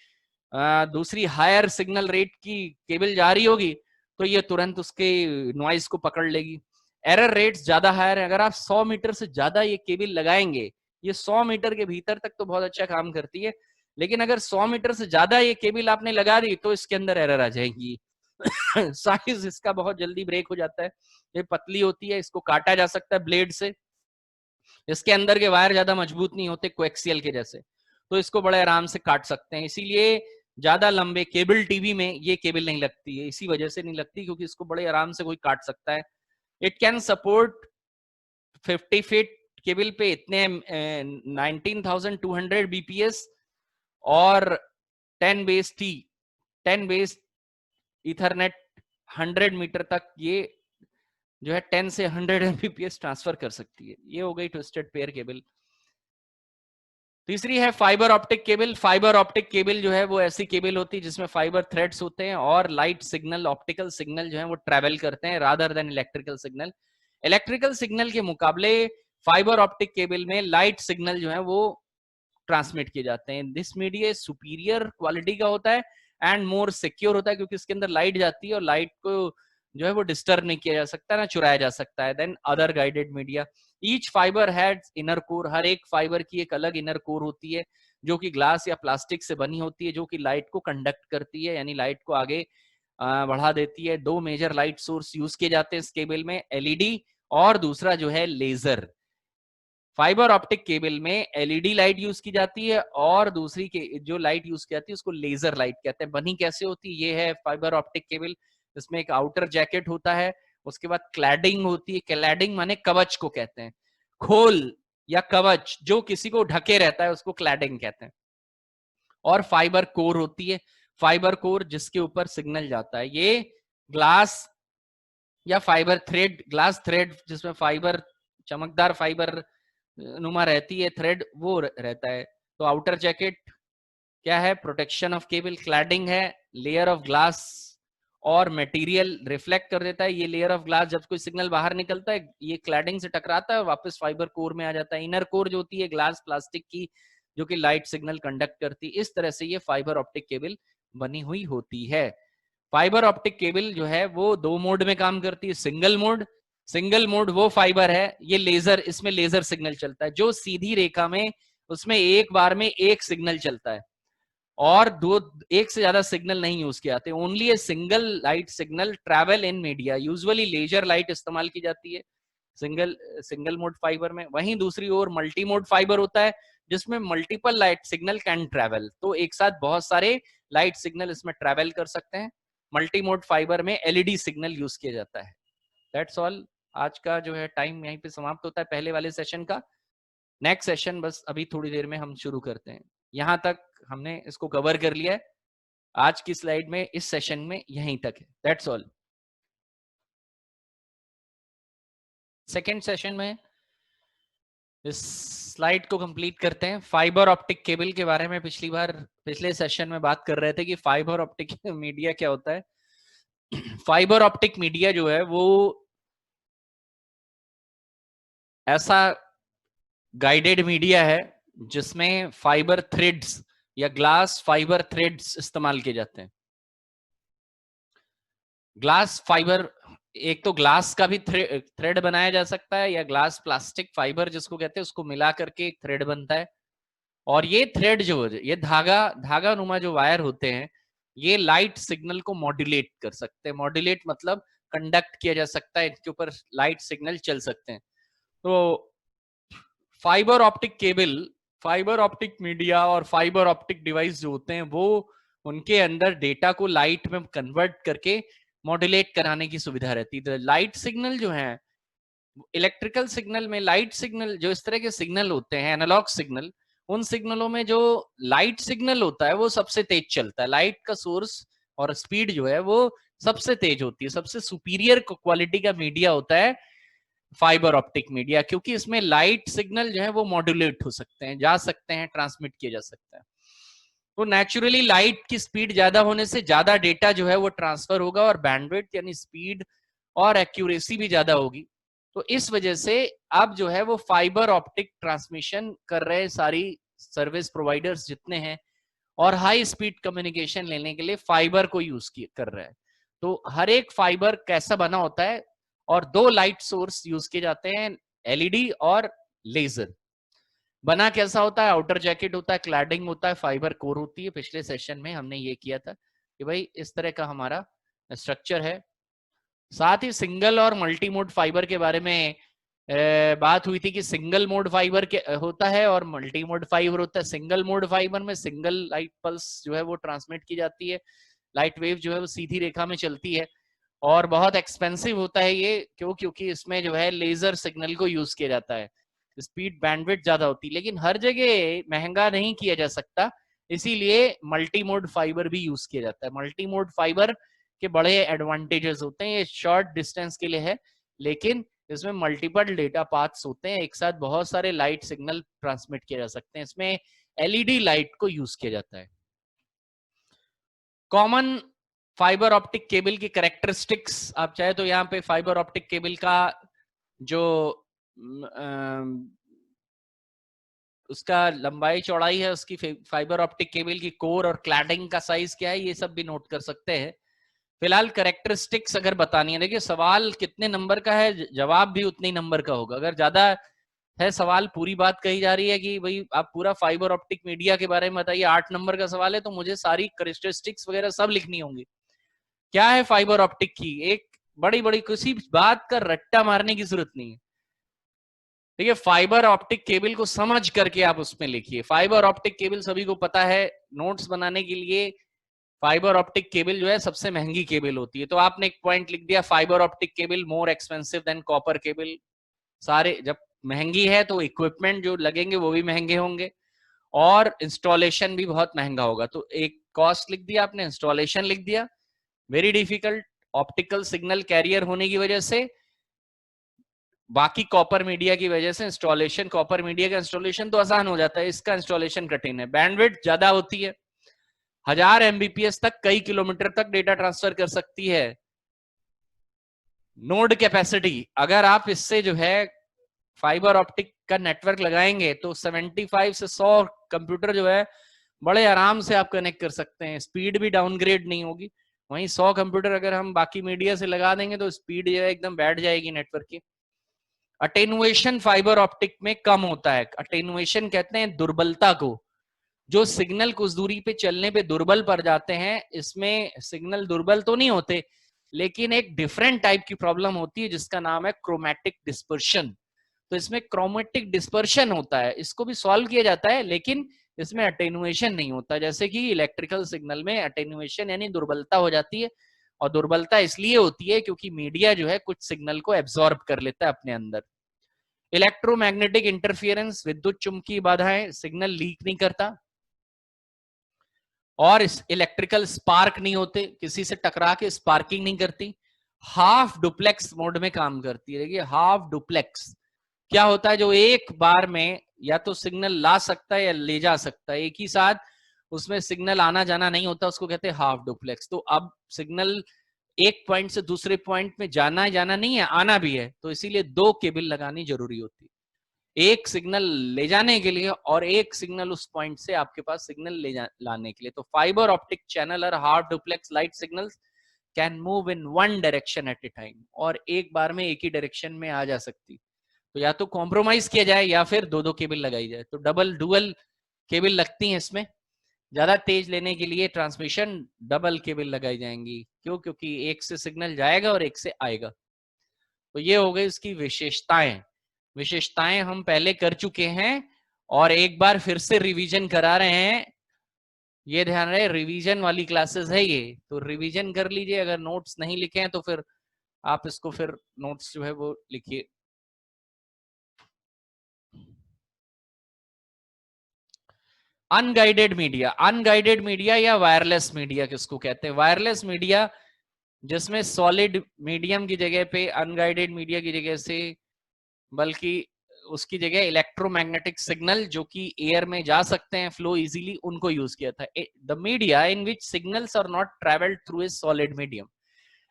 दूसरी हायर सिग्नल रेट की केबल जा रही होगी तो ये तुरंत उसके नॉइज को पकड़ लेगी। एरर रेट्स ज्यादा हायर है। अगर आप 100 मीटर से ज्यादा ये केबल लगाएंगे, ये 100 मीटर के भीतर तक तो बहुत अच्छा काम करती है, लेकिन अगर 100 मीटर से ज्यादा ये केबल आपने लगा दी तो इसके अंदर एरर आ जाएगी। साइज इसका बहुत जल्दी ब्रेक हो जाता है। ये पतली होती है, इसको काटा जा सकता है ब्लेड से। इसके अंदर के वायर ज्यादा मजबूत नहीं होते कोएक्सियल के जैसे, तो इसको बड़े आराम से काट सकते हैं। इसीलिए ज्यादा लंबे केबल टीवी में ये केबल नहीं लगती है, इसी वजह से नहीं लगती, क्योंकि इसको बड़े आराम से कोई काट सकता है। It can support 50 feet cable पे इतने 19,200 बीपीएस और 10 base T 10 base Ethernet 100 metre तक ये जो है 10 से 100 एमबीपीएस ट्रांसफर कर सकती है। ये हो गई ट्विस्टेड पेयर केबल। तीसरी है fibre optic cable. Fibre optic cable जो है वो ऐसी केबल होती है जिसमें फाइबर थ्रेड्स होते हैं और लाइट सिग्नल, ऑप्टिकल सिग्नल जो है वो ट्रेवल करते हैं rather than electrical signal. Electrical signal के मुकाबले फाइबर ऑप्टिक केबल में लाइट सिग्नल जो है वो ट्रांसमिट किए जाते हैं। दिस मीडिया सुपीरियर क्वालिटी का होता है एंड मोर सिक्योर होता है, क्योंकि इसके अंदर लाइट जाती है और लाइट को जो है वो डिस्टर्ब नहीं किया जा सकता, ना चुराया जा सकता है than other guided media. Each fibre has inner core. हर एक फाइबर की एक अलग इनर कोर होती है जो कि ग्लास या प्लास्टिक से बनी होती है, जो कि लाइट को कंडक्ट करती है, यानी लाइट को आगे बढ़ा देती है। दो मेजर लाइट सोर्स यूज किए जाते हैं इस केबल में, एलईडी और दूसरा जो है लेजर। फाइबर ऑप्टिक केबल में एलईडी लाइट यूज की जाती है और दूसरी के जो लाइट यूज की जाती है उसको लेजर लाइट कहते हैं। बनी कैसे होती है? ये है फाइबर ऑप्टिक केबल, इसमें एक आउटर जैकेट होता है, उसके बाद क्लैडिंग होती है। क्लैडिंग माने कवच को कहते हैं, खोल या कवच जो किसी को ढके रहता है उसको क्लैडिंग कहते हैं। और फाइबर कोर होती है, फाइबर कोर जिसके ऊपर सिग्नल जाता है। ये ग्लास या फाइबर थ्रेड, ग्लास थ्रेड जिसमें फाइबर, चमकदार फाइबर नुमा रहती है थ्रेड, वो रहता है। तो आउटर जैकेट क्या है? Protection of cable. क्लैडिंग है लेयर ऑफ ग्लास और मटेरियल रिफ्लेक्ट कर देता है। ये लेयर ऑफ ग्लास जब कोई सिग्नल बाहर निकलता है ये क्लैडिंग से टकराता है, वापस फाइबर कोर में आ जाता है। इनर कोर जो होती है ग्लास प्लास्टिक की, जो कि लाइट सिग्नल कंडक्ट करती है। इस तरह से ये फाइबर ऑप्टिक केबल बनी हुई होती है। फाइबर ऑप्टिक केबल जो है वो दो मोड में काम करती है। सिंगल मोड वो फाइबर है, ये लेजर, इसमें लेजर सिग्नल चलता है जो सीधी रेखा में, उसमें एक बार में एक सिग्नल चलता है और एक से ज्यादा सिग्नल नहीं यूज किए जाते। Only a single light signal travel in media. Usually laser light इस्तेमाल की जाती है सिंगल मोड फाइबर में। वहीं दूसरी ओर मल्टी मोड फाइबर होता है जिसमें multiple light signal can travel, तो एक साथ बहुत सारे लाइट सिग्नल इसमें ट्रैवल कर सकते हैं। मल्टी मोड फाइबर में एलईडी सिग्नल यूज किया जाता है। That's all. आज का जो है टाइम यहीं पे समाप्त होता है पहले वाले सेशन का। नेक्स्ट सेशन बस अभी थोड़ी देर में हम शुरू करते हैं। यहां तक हमने इसको कवर कर लिया है आज की स्लाइड में, इस सेशन में यहीं तक है। That's all. सेकेंड सेशन में इस स्लाइड को कंप्लीट करते हैं। फाइबर ऑप्टिक केबल के बारे में पिछले सेशन में बात कर रहे थे कि फाइबर ऑप्टिक मीडिया क्या होता है। फाइबर ऑप्टिक मीडिया जो है वो ऐसा गाइडेड मीडिया है जिसमें फाइबर थ्रेड्स या ग्लास फाइबर थ्रेड्स इस्तेमाल किए जाते हैं। ग्लास फाइबर एक तो ग्लास का भी थ्रेड बनाया जा सकता है, या ग्लास प्लास्टिक फाइबर जिसको कहते हैं उसको मिला करके एक थ्रेड बनता है। और ये थ्रेड जो ये धागा नुमा जो वायर होते हैं, ये लाइट सिग्नल को मॉड्यूलेट कर सकते हैं। मॉड्यूलेट मतलब कंडक्ट किया जा सकता है, इनके ऊपर लाइट सिग्नल चल सकते हैं। तो fibre optic cable, fibre optic media और फाइबर ऑप्टिक डिवाइस जो होते हैं वो उनके अंदर डेटा को लाइट में कन्वर्ट करके मॉड्यूलेट कराने की सुविधा रहती है। तो लाइट सिग्नल जो है, इलेक्ट्रिकल सिग्नल में लाइट सिग्नल जो इस तरह के सिग्नल होते हैं, एनालॉग सिग्नल, उन सिग्नलों में जो लाइट सिग्नल होता है वो सबसे तेज चलता है। लाइट का सोर्स और स्पीड जो है वो सबसे तेज होती है। सबसे सुपीरियर क्वालिटी का मीडिया होता है फाइबर ऑप्टिक मीडिया, क्योंकि इसमें लाइट सिग्नल जो है वो मॉड्यूलेट हो सकते हैं, जा सकते हैं, ट्रांसमिट किए जा सकते हैं। तो नेचुरली लाइट की स्पीड ज्यादा होने से ज्यादा डेटा जो है वो ट्रांसफर होगा, और बैंडविड्थ यानी स्पीड और एक्यूरेसी भी ज्यादा होगी। तो इस वजह से अब जो है वो फाइबर ऑप्टिक ट्रांसमिशन कर रहे सारी सर्विस प्रोवाइडर्स जितने हैं, और हाई स्पीड कम्युनिकेशन लेने के लिए फाइबर को यूज कर रहे हैं। तो हर एक फाइबर कैसा बना होता है, और दो लाइट सोर्स यूज किए जाते हैं, एलईडी और लेजर। बना कैसा होता है, आउटर जैकेट होता है, क्लैडिंग होता है, फाइबर कोर होती है। पिछले सेशन में हमने ये किया था कि भाई इस तरह का हमारा स्ट्रक्चर है। साथ ही सिंगल और मल्टी मोड फाइबर के बारे में बात हुई थी कि सिंगल मोड फाइबर के होता है और मल्टी मोड फाइबर होता है। सिंगल मोड फाइबर में सिंगल लाइट पल्स जो है वो ट्रांसमिट की जाती है, लाइट वेव जो है वो सीधी रेखा में चलती है, और बहुत एक्सपेंसिव होता है ये, क्योंकि इसमें जो है लेजर सिग्नल को यूज किया जाता है, स्पीड बैंडविड्थ ज्यादा होती है, लेकिन हर जगह महंगा नहीं किया जा सकता, इसीलिए मल्टी मोड फाइबर भी यूज किया जाता है। मल्टी मोड फाइबर के बड़े एडवांटेजेस होते हैं, ये शॉर्ट डिस्टेंस के लिए है, लेकिन इसमें मल्टीपल डेटा पाथ्स होते हैं, एक साथ बहुत सारे लाइट सिग्नल ट्रांसमिट किए जा सकते हैं। इसमें एलईडी लाइट को यूज किया जाता है। कॉमन फाइबर ऑप्टिक केबल की कैरेक्टरिस्टिक्स आप चाहे तो यहाँ पे फाइबर ऑप्टिक केबल का जो उसका लंबाई चौड़ाई है, उसकी फाइबर ऑप्टिक केबल की कोर और क्लैडिंग का साइज क्या है, ये सब भी नोट कर सकते हैं। फिलहाल कैरेक्टरिस्टिक्स अगर बतानी है, देखिए सवाल कितने नंबर का है, जवाब भी उतने नंबर का होगा। अगर ज्यादा है सवाल, पूरी बात कही जा रही है कि भाई आप पूरा फाइबर ऑप्टिक मीडिया के बारे में बताइए, 8 नंबर का सवाल है, तो मुझे सारी कैरेक्टरिस्टिक्स वगैरह सब लिखनी होंगी। क्या है फाइबर ऑप्टिक की, एक बड़ी बड़ी किसी बात का रट्टा मारने की जरूरत नहीं है। देखिए फाइबर ऑप्टिक केबल को समझ करके आप उसमें लिखिए। फाइबर ऑप्टिक केबल सभी को पता है, नोट्स बनाने के लिए फाइबर ऑप्टिक केबल जो है सबसे महंगी केबल होती है। तो आपने एक पॉइंट लिख दिया, fibre optic cable more expensive than copper cable. सारे जब महंगी है तो इक्विपमेंट जो लगेंगे वो भी महंगे होंगे, और इंस्टॉलेशन भी बहुत महंगा होगा। तो एक कॉस्ट लिख दिया आपने, इंस्टॉलेशन लिख दिया, very difficult optical signal carrier होने की वजह से, बाकी कॉपर मीडिया की वजह से इंस्टॉलेशन, कॉपर मीडिया का इंस्टॉलेशन तो आसान हो जाता है, इसका इंस्टॉलेशन कठिन है। बैंडविड्थ ज्यादा होती है, 1000 एमबीपीएस तक, कई किलोमीटर तक डेटा ट्रांसफर कर सकती है। नोड कैपेसिटी, अगर आप इससे जो है फाइबर ऑप्टिक का नेटवर्क लगाएंगे तो 75 से 100 कंप्यूटर जो है बड़े आराम से आप कनेक्ट कर सकते हैं, स्पीड भी डाउनग्रेड नहीं होगी। वहीं 100 कंप्यूटर अगर हम बाकी मीडिया से लगा देंगे तो स्पीड जो है एकदम बैठ जाएगी नेटवर्क की। अटेनुएशन फाइबर ऑप्टिक में कम होता है। अटेनुएशन कहते हैं दुर्बलता को, जो सिग्नल कुछ दूरी पे चलने पे दुर्बल पड़ जाते हैं, इसमें सिग्नल दुर्बल तो नहीं होते, लेकिन एक डिफरेंट टाइप की प्रॉब्लम होती है जिसका नाम है क्रोमैटिक डिस्पर्शन। तो इसमें क्रोमैटिक डिस्पर्शन होता है, इसको भी सॉल्व किया जाता है, लेकिन इसमें अटेनुएशन नहीं होता। जैसे कि इलेक्ट्रिकल सिग्नल में अटेनुएशन यानी दुर्बलता हो जाती है, और दुर्बलता इसलिए होती है क्योंकि मीडिया जो है कुछ सिग्नल को एब्जॉर्ब कर लेता है अपने अंदर। इलेक्ट्रोमैग्नेटिक इंटरफियरेंस, विद्युत चुंबकीय बाधाएं, सिग्नल लीक नहीं करता, और इलेक्ट्रिकल स्पार्क नहीं होते, किसी से टकरा के स्पार्किंग नहीं करती। हाफ डुप्लेक्स मोड में काम करती है। देखिए हाफ डुप्लेक्स क्या होता है, जो एक बार में या तो सिग्नल ला सकता है या ले जा सकता है, एक ही साथ उसमें सिग्नल आना जाना नहीं होता, उसको कहते हैं हाफ डुप्लेक्स। तो अब सिग्नल एक पॉइंट से दूसरे पॉइंट में जाना नहीं है, आना भी है, तो इसीलिए दो केबल लगानी जरूरी होती है, एक सिग्नल ले जाने के लिए और एक सिग्नल उस पॉइंट से आपके पास सिग्नल लाने के लिए। तो फाइबर ऑप्टिक चैनल और half duplex light signals can move in one direction at a time, और एक बार में एक ही डायरेक्शन में आ जा सकती। तो या तो कॉम्प्रोमाइज किया जाए या फिर दो दो केबल लगाई जाए। तो डबल डुअल केबल लगती हैं इसमें, ज्यादा तेज लेने के लिए ट्रांसमिशन डबल केबल लगाई जाएंगी। क्यों? क्योंकि एक से सिग्नल जाएगा और एक से आएगा। तो ये हो गई इसकी विशेषताएं। विशेषताएं हम पहले कर चुके हैं और एक बार फिर से रिवीजन करा रहे हैं। ये ध्यान रहे रिवीजन वाली क्लासेस है ये, तो रिवीजन कर लीजिए। अगर नोट्स नहीं लिखे हैं तो फिर आप इसको फिर नोट्स जो है वो लिखिए। अनगाइडेड मीडिया, अनगाइडेड मीडिया या वायरलेस मीडिया किसको कहते हैं? वायरलेस मीडिया जिसमें सॉलिड मीडियम की जगह पे, अनगाइडेड मीडिया की जगह से, बल्कि उसकी जगह इलेक्ट्रोमैग्नेटिक सिग्नल जो कि एयर में जा सकते हैं फ्लो इजीली, उनको यूज किया था। The media in which signals are not travelled through a solid medium,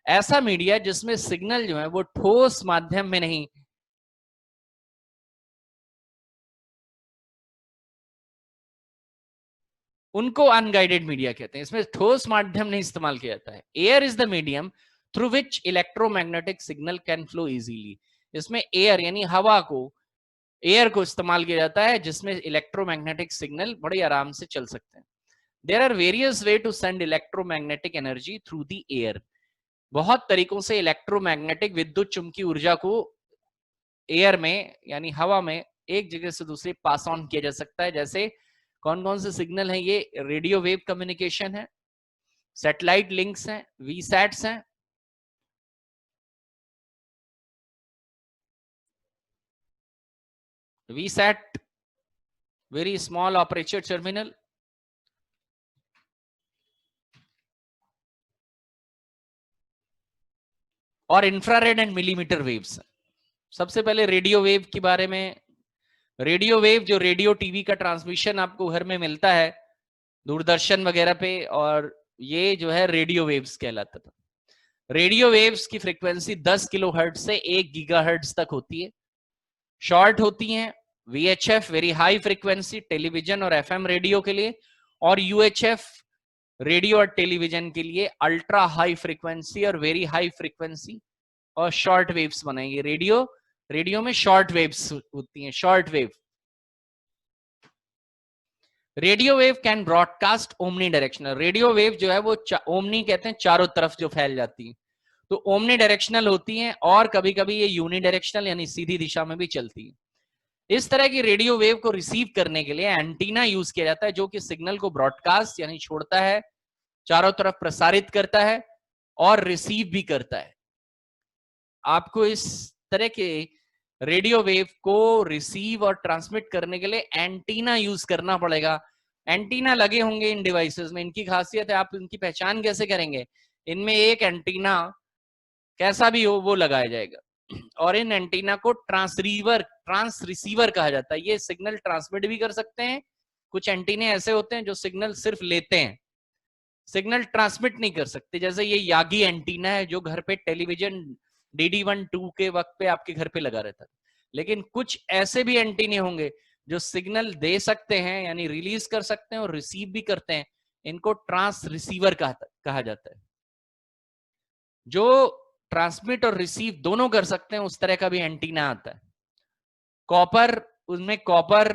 ऐसा मीडिया जिसमें सिग्नल जो है वो ठोस माध्यम में नहीं, उनको अनगाइडेड मीडिया कहते हैं। इसमें ठोस माध्यम नहीं इस्तेमाल किया जाता है। Air is the medium through which electromagnetic signal can flow easily. इसमें एयर यानी हवा को, एयर को इस्तेमाल किया जाता है जिसमें इलेक्ट्रोमैग्नेटिक सिग्नल बड़े आराम से चल सकते हैं। There are various way to send electromagnetic energy through the air. बहुत तरीकों से इलेक्ट्रोमैग्नेटिक विद्युत चुंबकीय ऊर्जा को एयर में यानी हवा में एक जगह से दूसरी पास ऑन किया जा सकता है। जैसे कौन कौन से सिग्नल हैं? ये रेडियो वेव कम्युनिकेशन है, सैटेलाइट लिंक्स हैं, वीसैट्स हैं, वीसैट वेरी स्मॉल ऑपरेचर टर्मिनल, और इंफ्रारेड एंड मिलीमीटर वेव्स। सबसे पहले रेडियो वेव के बारे में। रेडियो वेव जो रेडियो टीवी का ट्रांसमिशन आपको घर में मिलता है दूरदर्शन वगैरह पे, और ये जो है रेडियो वेव्स कहलाता था। रेडियो वेव्स की फ्रीक्वेंसी 10 किलोहर्ट्ज से 1 गीगाहर्ट्ज तक होती है। शॉर्ट होती हैं। VHF very high frequency television और एफएम रेडियो के लिए, और यूएचएफ रेडियो और टेलीविजन के लिए अल्ट्रा हाई फ्रीक्वेंसी और वेरी हाई फ्रीक्वेंसी और शॉर्ट वेव्स बनाएंगे। रेडियो में शॉर्ट वेव्स होती हैं, short wave. Radio wave can broadcast omni directional. Radio wave जो है वो ओमनी कहते हैं, चारों तरफ जो फैल जाती है, तो ओमनी डायरेक्शनल होती हैं, और कभी कभी ये यूनि डायरेक्शनल यानी सीधी दिशा में भी चलती है। इस तरह की रेडियो वेव को रिसीव करने के लिए एंटीना यूज किया जाता है, जो कि सिग्नल को ब्रॉडकास्ट यानी छोड़ता है, चारों तरफ प्रसारित करता है और रिसीव भी करता है। आपको इस तरह के रेडियो वेव को रिसीव और ट्रांसमिट करने के लिए एंटीना यूज करना पड़ेगा। एंटीना लगे होंगे इन डिवाइसेस में। इनकी खासियत है, आप इनकी पहचान कैसे करेंगे? इनमें एक एंटीना कैसा भी हो वो लगाया जाएगा, और इन एंटीना को ट्रांस रिसीवर कहा जाता है। ये सिग्नल ट्रांसमिट भी कर सकते हैं। कुछ एंटीने ऐसे होते हैं जो सिग्नल सिर्फ लेते हैं, सिग्नल ट्रांसमिट नहीं कर सकते। जैसे ये यागी एंटीना है जो घर पे टेलीविजन DD1-2 के वक्त पे आपके घर पे लगा रहता है। लेकिन कुछ ऐसे भी एंटीने होंगे जो सिग्नल दे सकते हैं यानी रिलीज कर सकते हैं और रिसीव भी करते हैं। इनको ट्रांस रिसीवर कहा जाता है। जो ट्रांसमिट और रिसीव दोनों कर सकते हैं उस तरह का भी एंटीना आता है। कॉपर, उसमें कॉपर,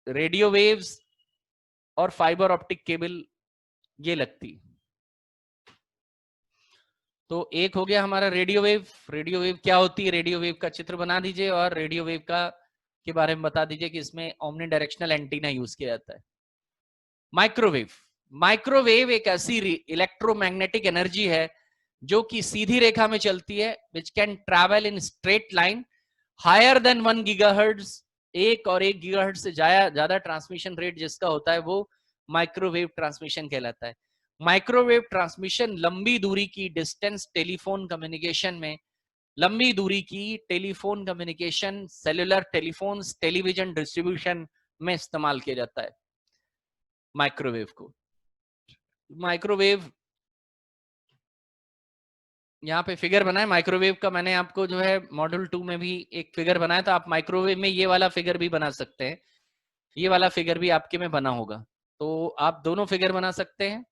रेडियो वेव्स और फाइबर ऑप्टिक केबल ये लगती। तो एक हो गया हमारा रेडियो वेव। रेडियो वेव क्या होती है? रेडियो वेव का चित्र बना दीजिए और रेडियो वेव का के बारे में बता दीजिए कि इसमें ओमनी डायरेक्शनल एंटीना यूज किया जाता है। माइक्रोवेव, माइक्रोवेव एक ऐसी इलेक्ट्रोमैग्नेटिक एनर्जी है जो कि सीधी रेखा में चलती है, which can travel in straight line higher than 1 gigahertz. 1 gigahertz से ज्यादा ट्रांसमिशन रेट जिसका होता है वो माइक्रोवेव ट्रांसमिशन कहलाता है। माइक्रोवेव ट्रांसमिशन लंबी दूरी की डिस्टेंस टेलीफोन कम्युनिकेशन में, लंबी दूरी की telephone communication, cellular telephones, television distribution में इस्तेमाल किया जाता है माइक्रोवेव को। माइक्रोवेव यहाँ पे फिगर बनाए माइक्रोवेव का, मैंने आपको जो है मॉड्यूल 2 में भी एक फिगर बनाया था। आप माइक्रोवेव में ये वाला फिगर भी बना सकते हैं, ये वाला फिगर भी आपके में बना होगा, तो आप दोनों फिगर बना सकते हैं।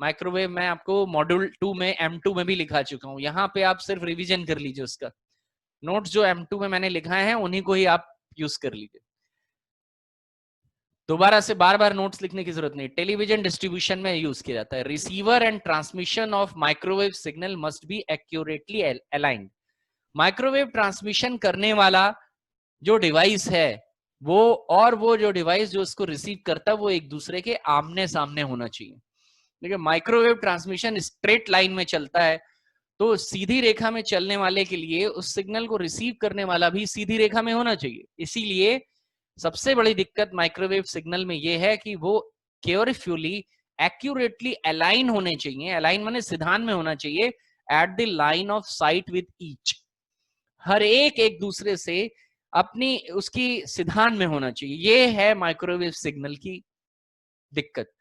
माइक्रोवेव मैं आपको मॉड्यूल 2 में M2 में भी लिखा चुका हूं, यहाँ पे आप सिर्फ रिवीजन कर लीजिए, उसका नोट्स जो M2 में मैंने लिखा है उन्हीं को ही आप यूज कर लीजिए, दोबारा से बार बार नोट्स लिखने की जरूरत नहीं। टेलीविजन डिस्ट्रीब्यूशन में यूज किया जाता है। Receiver and transmission of microwave signal must be accurately aligned. Microwave transmission करने वाला जो डिवाइस है वो और वो जो डिवाइस जो उसको रिसीव करता है वो एक दूसरे के आमने सामने होना चाहिए। देखिए माइक्रोवेव ट्रांसमिशन स्ट्रेट लाइन में चलता है, तो सीधी रेखा में चलने वाले के लिए उस सिग्नल को रिसीव करने वाला भी सीधी रेखा में होना चाहिए। इसीलिए सबसे बड़ी दिक्कत माइक्रोवेव सिग्नल में यह है कि वो केयरफुली एक्यूरेटली अलाइन होने चाहिए। अलाइन माने सिधान में होना चाहिए at the line of sight with each. हर एक दूसरे से अपनी उसकी सिधान में होना चाहिए। ये है माइक्रोवेव सिग्नल की दिक्कत।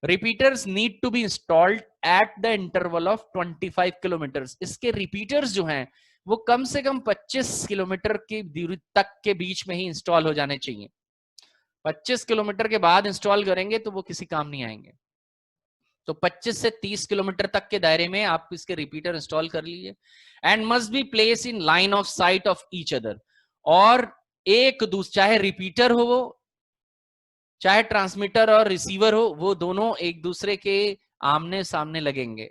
Repeaters need to be installed at the interval of 25 kilometres. इसके रिपीटर्स जो हैं वो कम से कम 25 किलोमीटर की दूरी तक के बीच में ही इंस्टॉल हो जाने चाहिए। 25 किलोमीटर के बाद इंस्टॉल करेंगे तो वो किसी काम नहीं आएंगे। तो 25 से 30 किलोमीटर तक के दायरे में आप इसके रिपीटर इंस्टॉल कर लीजिए। And must be place in line of site of each other. और एक दूसरे, चाहे रिपीटर हो वो, चाहे ट्रांसमीटर और रिसीवर हो, वो दोनों एक दूसरे के आमने सामने लगेंगे।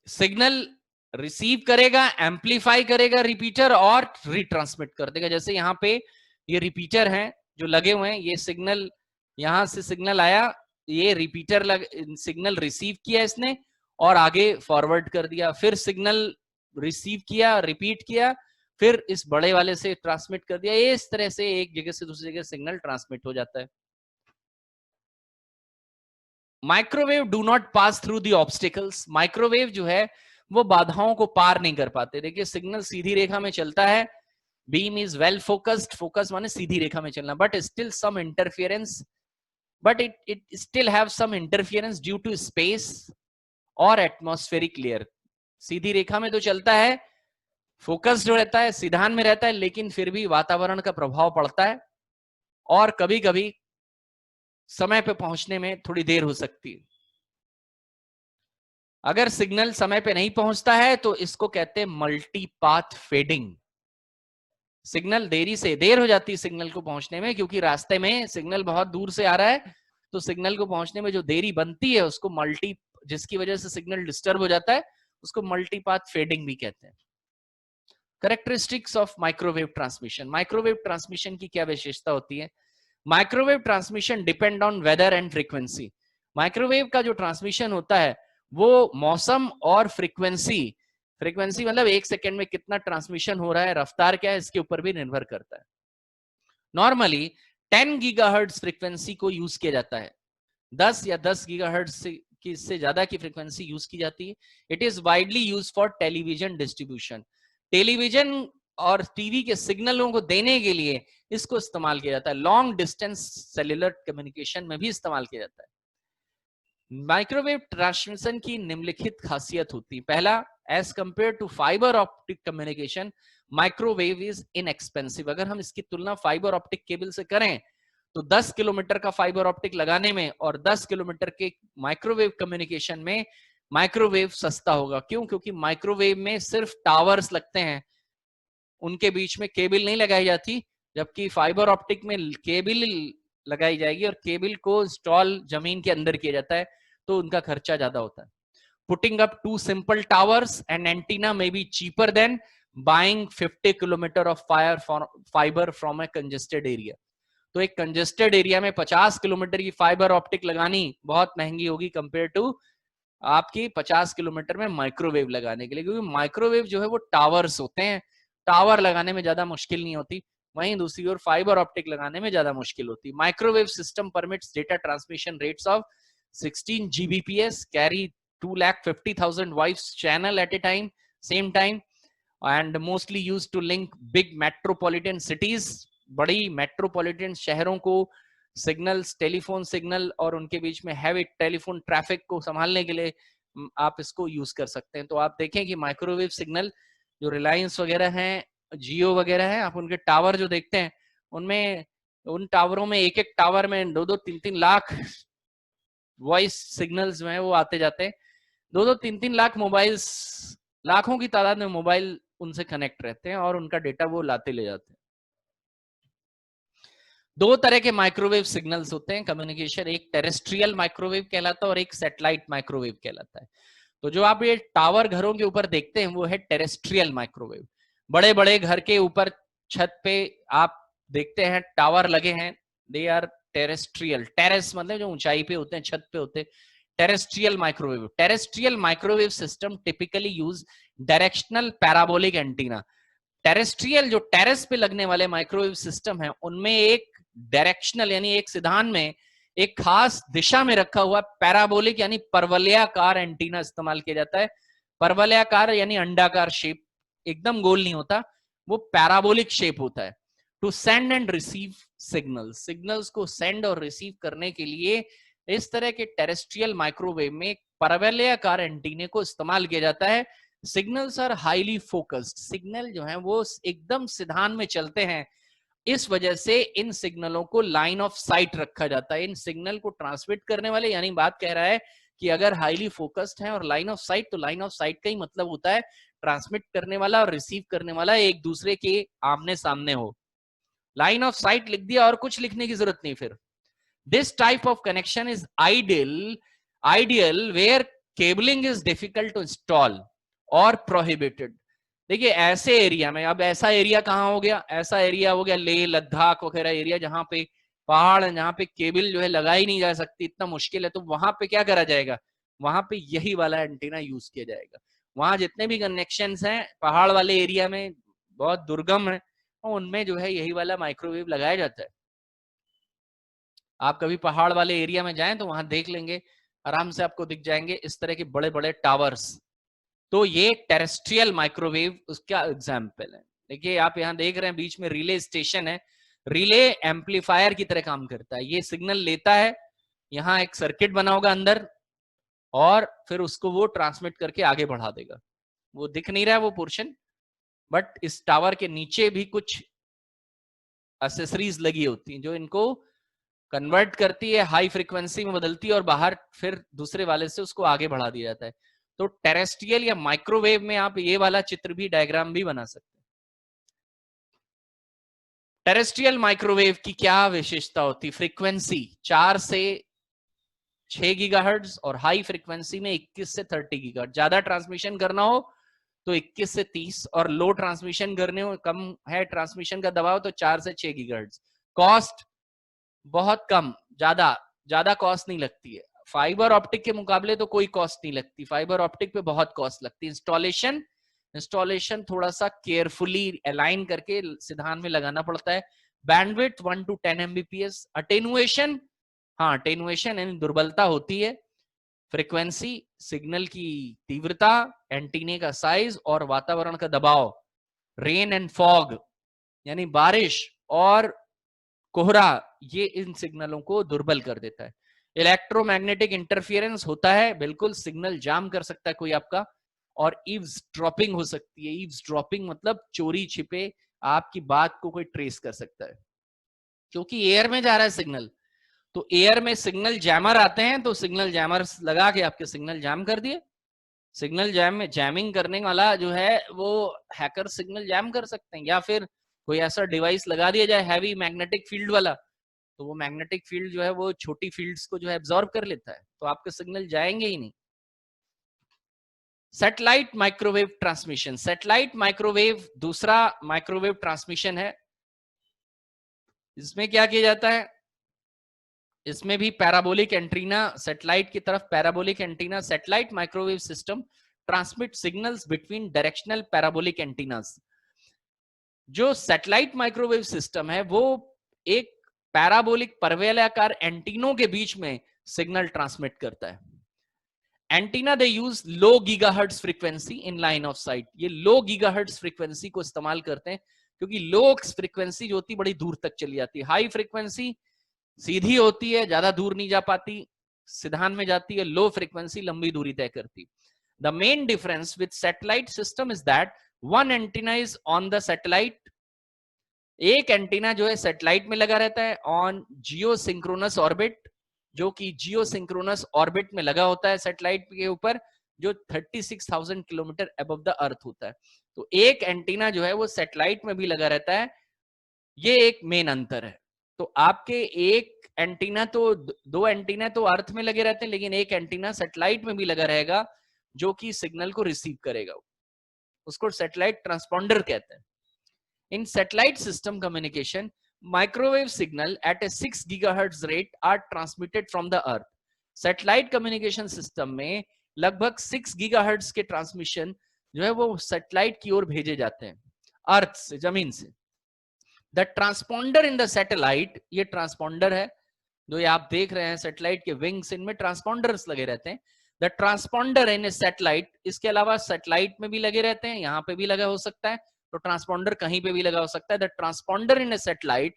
सिग्नल रिसीव करेगा, एम्पलीफाई करेगा रिपीटर और रिट्रांसमिट कर देगा। जैसे यहाँ पे ये रिपीटर हैं जो लगे हुए हैं, ये सिग्नल, यहां से सिग्नल आया, ये रिपीटर सिग्नल रिसीव किया इसने और आगे फॉरवर्ड कर दिया, फिर सिग्नल रिसीव किया, रिपीट किया, फिर इस बड़े वाले से ट्रांसमिट कर दिया। ये इस तरह से एक जगह से दूसरी जगह सिग्नल ट्रांसमिट हो जाता है। Microwave do not pass through the obstacles. Microwave जो है वो बाधाओं को पार नहीं कर पाते। देखिए सिग्नल सीधी रेखा में चलता है, beam is well focused, focus माने सीधी रेखा में चलना, but still some interference, but it still have some interference due to space और एटमॉस्फेरिक लेयर। सीधी रेखा में तो चलता है, फोकस्ड रहता है, सिधान में रहता है, लेकिन फिर भी वातावरण का प्रभाव पड़ता है और कभी कभी समय पे पहुंचने में थोड़ी देर हो सकती है। अगर सिग्नल समय पे नहीं पहुंचता है तो इसको कहते हैं मल्टीपाथ फेडिंग। सिग्नल देर हो जाती है सिग्नल को पहुंचने में, क्योंकि रास्ते में सिग्नल बहुत दूर से आ रहा है, तो सिग्नल को पहुंचने में जो देरी बनती है उसको जिसकी वजह से सिग्नल डिस्टर्ब हो जाता है, उसको मल्टीपाथ फेडिंग भी कहते हैं। Characteristics of microwave transmission. Microwave transmission की क्या विशेषता होती है? Microwave transmission depend on whether and frequency. Microwave का जो ट्रांसमिशन होता है वो मौसम और फ्रीक्वेंसी, फ्रीक्वेंसी मतलब एक सेकेंड में कितना ट्रांसमिशन हो रहा है, रफ्तार क्या है, इसके ऊपर भी निर्भर करता है। नॉर्मली 10 गीगाहर्ट्ज फ्रीक्वेंसी को यूज किया जाता है। 10 या 10 गीगाहर्ट्ज से ज्यादा की फ्रीक्वेंसी यूज की जाती है। It is widely use for television distribution. Television और टीवी के सिग्नलों को देने के लिए इसको इस्तेमाल किया जाता है। लॉन्ग डिस्टेंस सेल्युलर कम्युनिकेशन में भी इस्तेमाल किया जाता है। माइक्रोवेव ट्रांसमिशन की निम्नलिखित खासियत होती है। पहला, as compare to fibre optic communication, microwave is inexpensive. अगर हम इसकी तुलना फाइबर ऑप्टिक केबल से करें तो 10 किलोमीटर का फाइबर ऑप्टिक लगाने में और 10 किलोमीटर के माइक्रोवेव कम्युनिकेशन में माइक्रोवेव सस्ता होगा। क्यों? क्योंकि माइक्रोवेव में सिर्फ टावर्स लगते हैं, उनके बीच में केबल नहीं लगाई जाती, जबकि फाइबर ऑप्टिक में केबल लगाई जाएगी और केबल को इंस्टॉल जमीन के अंदर किया जाता है, तो उनका खर्चा ज्यादा होता है। Putting up 2 simple towers and antenna may be cheaper than buying 50 kilometre of fibre from A congested area. तो एक कंजेस्टेड एरिया में 50 किलोमीटर की फाइबर ऑप्टिक लगानी बहुत महंगी होगी कंपेयर टू आपकी 50 किलोमीटर में माइक्रोवेव लगाने के लिए, क्योंकि माइक्रोवेव जो है वो टावर्स होते हैं, टावर लगाने में ज्यादा मुश्किल नहीं होती। वहीं दूसरी ओर फाइबर ऑप्टिक लगाने में ज्यादा मुश्किल होती। Microwave system permits data transmission rates of 16 Gbps, carry 2,50,000 voice channel at a time, same time, and mostly used to link big metropolitan cities. बड़ी मेट्रोपॉलिटन शहरों को सिग्नल्स, टेलीफोन सिग्नल और उनके बीच में हैवी टेलीफोन ट्रैफिक को संभालने के लिए आप इसको यूज कर सकते हैं। तो आप देखें कि माइक्रोवेव सिग्नल जो रिलायंस वगैरह हैं, जियो वगैरह हैं, आप उनके टावर जो देखते हैं उनमें उन टावरों में एक एक टावर में 2-2 3-3 लाख वॉइस सिग्नल्स में वो आते जाते हैं, 2-2 3-3 लाख मोबाइल्स, लाखों की तादाद में मोबाइल उनसे कनेक्ट रहते हैं और उनका डेटा वो लाते ले जाते हैं। दो तरह के माइक्रोवेव सिग्नल्स होते हैं कम्युनिकेशन, एक टेरेस्ट्रियल माइक्रोवेव कहलाता है और एक सैटेलाइट माइक्रोवेव कहलाता है। तो जो आप ये टावर घरों के ऊपर देखते हैं वो है टेरेस्ट्रियल माइक्रोवेव। बड़े बड़े घर के ऊपर छत पे आप देखते हैं टावर लगे हैं, दे आर टेरेस्ट्रियल। टेरेस मतलब जो ऊंचाई पे होते हैं, छत पे होते हैं। Terrestrial microwave, terrestrial microwave system typically use directional parabolic antenna. Terrestrial जो टेरेस पे लगने वाले माइक्रोवेव सिस्टम है उनमें एक डायरेक्शनल यानी एक सिधान में एक खास दिशा में रखा हुआ पैराबोलिक यानी परवलयाकार एंटीना इस्तेमाल किया जाता है। परवलयाकार यानी अंडाकार शेप, एकदम गोल नहीं होता, वो पैराबोलिक शेप होता है। To send and receive signal, signals को सेंड और रिसीव करने के लिए इस तरह के टेरेस्ट्रियल माइक्रोवेव में परवलयाकार एंटीने को इस्तेमाल किया जाता है। Signals are highly focused, signal जो है वो एकदम सिधान में चलते हैं, इस वजह से इन सिग्नलों को लाइन ऑफ साइट रखा जाता है। इन सिग्नल को ट्रांसमिट करने वाले, यानी बात कह रहा है कि अगर हाईली फोकस्ड है और लाइन ऑफ साइट, तो लाइन ऑफ साइट का ही मतलब होता है ट्रांसमिट करने वाला और रिसीव करने वाला एक दूसरे के आमने सामने हो। लाइन ऑफ साइट लिख दिया और कुछ लिखने की जरूरत नहीं। फिर this type of connection is ideal where cabling is difficult to install और प्रोहिबिटेड। देखिए ऐसे एरिया में, अब ऐसा एरिया कहाँ हो गया, ऐसा एरिया हो गया लेह लद्दाख वगैरह एरिया जहां पे पहाड़ है, जहां पे केबल जो है लगाई नहीं जा सकती, इतना मुश्किल है, तो वहां पे क्या करा जाएगा, वहां पे यही वाला एंटीना यूज किया जाएगा। वहां जितने भी कनेक्शंस हैं पहाड़ वाले एरिया में, बहुत दुर्गम है, उनमें जो है यही वाला माइक्रोवेव लगाया जाता है। आप कभी पहाड़ वाले एरिया में जाएं तो वहां देख लेंगे, आराम से आपको दिख जाएंगे इस तरह के बड़े बड़े टावर्स। तो ये टेरेस्ट्रियल माइक्रोवेव उसका एग्जाम्पल है। देखिए आप यहाँ देख रहे हैं बीच में रिले स्टेशन है, रिले एम्पलीफायर की तरह काम करता है। ये सिग्नल लेता है, यहाँ एक सर्किट बना होगा अंदर, और फिर उसको वो ट्रांसमिट करके आगे बढ़ा देगा। वो दिख नहीं रहा है वो पोर्शन, बट इस टावर के नीचे भी कुछ एसेसरीज लगी होती हैं जो इनको कन्वर्ट करती है, हाई फ्रीक्वेंसी में बदलती है और बाहर फिर दूसरे वाले से उसको आगे बढ़ा दिया जाता है। तो टेरेस्ट्रियल या माइक्रोवेव में आप ये वाला चित्र भी, डायग्राम भी बना सकते हैं। टेरेस्ट्रियल माइक्रोवेव की क्या विशेषता होती, फ्रीक्वेंसी 4 से 6 गीगाहर्ट्ज और हाई फ्रीक्वेंसी में 21 से 30 गीगाहर्ट्ज। ज्यादा ट्रांसमिशन करना हो तो 21 से 30, और लो ट्रांसमिशन करने हो, कम है ट्रांसमिशन का दबाव, तो 4 से 6 गीगाहर्ट्ज। कॉस्ट बहुत कम, ज्यादा कॉस्ट नहीं लगती है। फाइबर ऑप्टिक के मुकाबले तो कोई कॉस्ट नहीं लगती, फाइबर ऑप्टिक पे बहुत कॉस्ट लगती है। इंस्टॉलेशन थोड़ा सा केयरफुली अलाइन करके सिधान में लगाना पड़ता है। Bandwidth 1 to 10 Mbps। अटेनुएशन, हाँ अटेनुएशन यानी दुर्बलता होती है। फ्रीक्वेंसी, सिग्नल की तीव्रता, एंटीने का साइज और वातावरण का दबाव। रेन एंड फॉग यानी बारिश और कोहरा, ये इन सिग्नलों को दुर्बल कर देता है। इलेक्ट्रोमैग्नेटिक इंटरफियरेंस होता है, बिल्कुल सिग्नल जाम कर सकता है कोई आपका, और ईव्स ड्रॉपिंग हो सकती है। ईव्स ड्रॉपिंग मतलब चोरी छिपे आपकी बात को कोई ट्रेस कर सकता है, क्योंकि एयर में जा रहा है सिग्नल। तो एयर में सिग्नल जैमर आते हैं, तो सिग्नल जैमर लगा के आपके सिग्नल जैम कर दिए। सिग्नल जैम में जैमिंग करने वाला जो है वो हैकर सिग्नल जैम कर सकते हैं, या फिर कोई ऐसा डिवाइस लगा दिया जाए हैवी मैग्नेटिक फील्ड वाला, तो वो मैग्नेटिक फील्ड जो है वो छोटी फील्ड्स को जो है एब्जॉर्ब कर लेता है, तो आपके सिग्नल जाएंगे ही नहीं। Satellite microwave transmission, satellite microwave दूसरा माइक्रोवेव ट्रांसमिशन है। इसमें क्या किया जाता है, इसमें भी पैराबोलिक एंटीना, सैटेलाइट की तरफ parabolic antenna. Satellite microwave system transmit signals between directional parabolic antennas. जो सैटेलाइट माइक्रोवेव सिस्टम है वो एक पैराबोलिक परवलयाकार एंटीनों के बीच में सिग्नल ट्रांसमिट करता है। Antenna they use low gigahertz frequency in line of site. ये लो गीगाहर्ट्ज फ्रीक्वेंसी को इस्तेमाल करते हैं क्योंकि लो फ्रीक्वेंसी जो होती बड़ी दूर तक चली जाती है। हाई फ्रीक्वेंसी सीधी होती है, ज्यादा दूर नहीं जा पाती, सिधान में जाती है। लो फ्रीक्वेंसी लंबी दूरी तय करती। The main difference with satellite system is that one antenna is on the satellite, एक एंटीना जो है सैटेलाइट में लगा रहता है ऑन जियो सिंक्रोनस ऑर्बिट, जो कि जियो सिंक्रोनस ऑर्बिट में लगा होता है सैटेलाइट के ऊपर, जो 36,000 किलोमीटर अबव द अर्थ होता है। तो एक एंटीना जो है वो सैटेलाइट में भी लगा रहता है, ये एक मेन अंतर है। तो आपके एक एंटीना तो, दो एंटीना तो अर्थ में लगे रहते हैं, लेकिन एक एंटीना सैटेलाइट में भी लगा रहेगा जो कि सिग्नल को रिसीव करेगा, उसको सैटेलाइट ट्रांसपोंडर कहते हैं। In satellite system communication, microwave signal at a 6 gigahertz rate are transmitted from the earth. Satellite communication system में लगभग 6 gigahertz के ट्रांसमिशन जो है वो सैटेलाइट की ओर भेजे जाते हैं, अर्थ से, जमीन से। The transponder in the satellite, ये ट्रांसपोंडर है जो ये आप देख रहे हैं सैटेलाइट के विंग्स, इनमें ट्रांसपोंडर्स लगे रहते हैं। The transponder in A satellite, इसके अलावा सैटेलाइट में भी लगे रहते हैं, यहाँ पे भी लगा हो सकता है, तो ट्रांसपोंडर कहीं पे भी लगा हो सकता है। The transponder in A satellite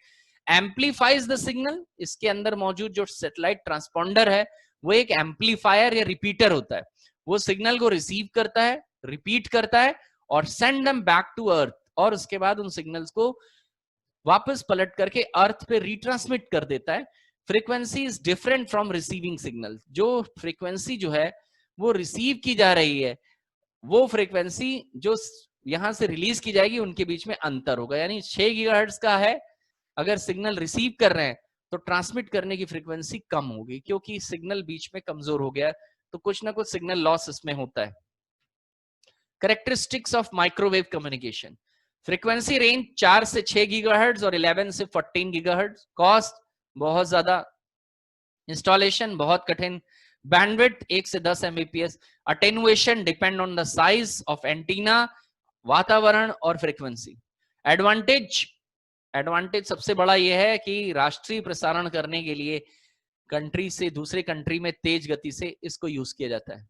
amplifies the signal, इसके अंदर मौजूद जो सैटेलाइट ट्रांसपोंडर है वो एक एम्पलीफायर या रिपीटर होता है, वो सिग्नल को रिसीव करता है, रिपीट करता है और send them back to earth, और उसके बाद उन सिग्नल्स को वापस पलट करके अर्थ पे रिट्रांसमिट कर देता है। Frequency is different from receiving signal, जो फ्रीक्वेंसी जो है वो रिसीव की जा रही है, वो फ्रीक्वेंसी जो यहां से रिलीज की जाएगी, उनके बीच में अंतर होगा। यानी 6 गीगाहर्ट्ज का है अगर सिग्नल रिसीव कर रहे हैं तो ट्रांसमिट करने की फ्रीक्वेंसी कम होगी, क्योंकि सिग्नल बीच में कमजोर हो गया, तो कुछ ना कुछ सिग्नल लॉस इसमें होता है। Characteristics of microwave communication, frequency range 4 से 6 गीगाहर्ट्ज और 11 से 14 गीगाहर्ट्ज। कॉस्ट बहुत ज्यादा, इंस्टॉलेशन बहुत कठिन, बैंडविड्थ 1 से 10 Mbps, attenuation depend on the size of antenna, वातावरण और फ्रीक्वेंसी। एडवांटेज सबसे बड़ा यह है कि राष्ट्रीय प्रसारण करने के लिए कंट्री से दूसरे कंट्री में तेज गति से इसको यूज किया जाता है।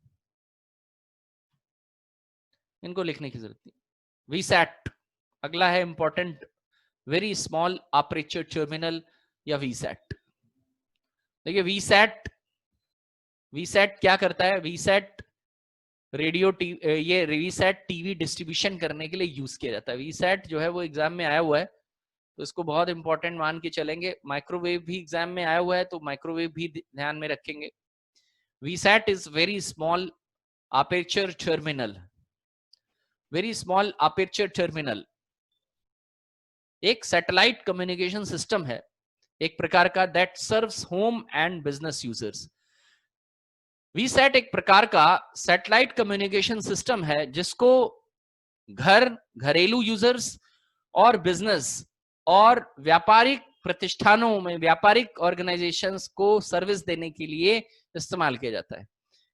इनको लिखने की जरूरत नहीं। वीसैट अगला है important, very small aperture terminal या वीसैट। देखिए वीसैट क्या करता है, वीसैट ये वीसैट टीवी डिस्ट्रीब्यूशन करने के लिए यूज किया जाता है। वीसैट जो है वो एग्जाम में आया हुआ है, तो इसको बहुत इंपॉर्टेंट मान के चलेंगे। माइक्रोवेव भी एग्जाम में आया हुआ है, तो माइक्रोवेव भी ध्यान में रखेंगे। VSAT is very small aperture terminal, very small aperture terminal एक सैटेलाइट कम्युनिकेशन सिस्टम है एक प्रकार का, that serves home and business users. VSAT एक प्रकार का सैटेलाइट कम्युनिकेशन सिस्टम है जिसको घरेलू यूजर्स और बिजनेस और व्यापारिक प्रतिष्ठानों में, व्यापारिक ऑर्गेनाइजेशंस को सर्विस देने के लिए इस्तेमाल किया जाता है।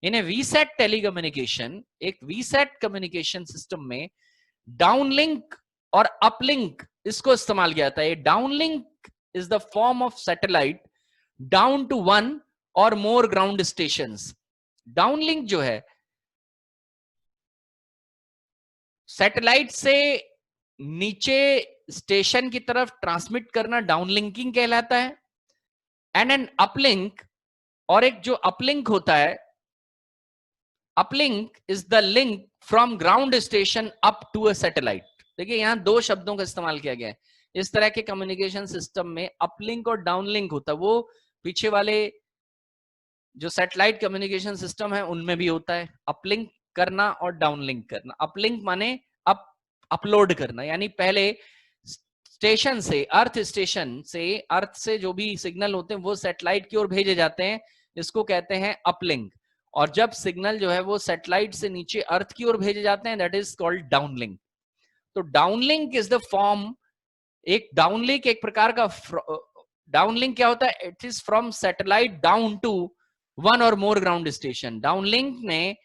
इन्हें वीसैट टेलीकम्युनिकेशन, एक वीसैट कम्युनिकेशन सिस्टम में डाउनलिंक और अपलिंक इसको इस्तेमाल किया जाता है। Downlink is the form of satellite down to 1 or more ground stations. Downlink जो है सैटेलाइट से नीचे स्टेशन की तरफ ट्रांसमिट करना डाउनलिंकिंग कहलाता है। एंड एन अपलिंक, और एक जो अपलिंक होता है, uplink is the link from ground station up to a satellite. देखिए यहां दो शब्दों का इस्तेमाल किया गया है। इस तरह के कम्युनिकेशन सिस्टम में अपलिंक और डाउनलिंक होता है, वो पीछे वाले जो सैटेलाइट कम्युनिकेशन सिस्टम है उनमें भी होता है, अपलिंक करना और डाउनलिंक करना। अपलिंक माने अपलोड करना, यानी पहले स्टेशन से, अर्थ से जो भी सिग्नल होते हैं वो सैटेलाइट की ओर भेजे जाते हैं, इसको कहते हैं अपलिंक। और जब सिग्नल जो है वो सैटेलाइट से नीचे अर्थ की ओर भेजे जाते हैं, दैट इज कॉल्ड डाउनलिंक। तो डाउनलिंक इज द फॉर्म, एक डाउनलिंक एक प्रकार का, डाउनलिंक क्या होता है, it is from satellite down to 1 or more ground station. Downlink में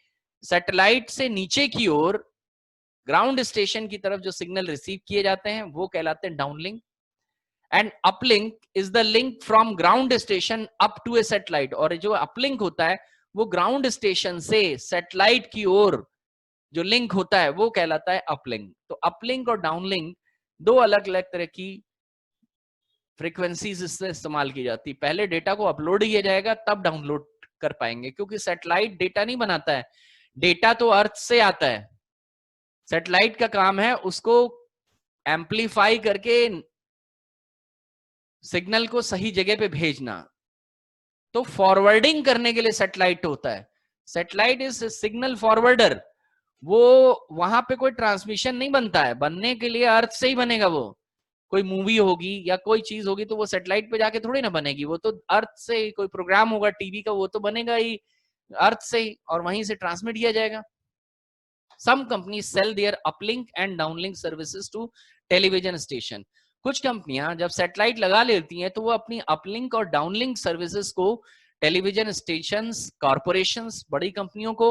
सैटेलाइट से नीचे की ओर ग्राउंड स्टेशन की तरफ जो सिग्नल रिसीव किए जाते हैं वो कहलाते हैं downlink. And uplink is the link from ground station up to a satellite, और जो अपलिंक होता है वो ग्राउंड स्टेशन से सैटेलाइट की ओर जो लिंक होता है वो कहलाता है अपलिंक। तो अपलिंक और डाउनलिंक दो अलग अलग तरह की फ्रीक्वेंसीज इससे इस्तेमाल की जाती है। पहले डेटा को अपलोड किया जाएगा तब डाउनलोड कर पाएंगे, क्योंकि सैटेलाइट डेटा नहीं बनाता है, डेटा तो अर्थ से आता है। सैटेलाइट का काम है उसको एम्पलीफाई करके सिग्नल को सही जगह पे भेजना, तो फॉरवर्डिंग करने के लिए सैटेलाइट होता है। Satellite is signal forwarder. वो वहां पे कोई ट्रांसमिशन नहीं बनता है, बनने के लिए अर्थ से ही बनेगा। वो कोई मूवी होगी या कोई चीज होगी तो वो सैटेलाइट पे जाके थोड़ी ना बनेगी, वो तो अर्थ से ही, कोई प्रोग्राम होगा टीवी का वो तो बनेगा ही अर्थ से ही और वहीं से ट्रांसमिट किया जाएगा। Some companies sell their uplink and downlink services to television station. कुछ कंपनियां जब सैटेलाइट लगा लेती हैं तो वो अपनी अपलिंक और डाउनलिंक सर्विसेज को टेलीविजन स्टेशंस, कॉरपोरेशंस, बड़ी कंपनियों को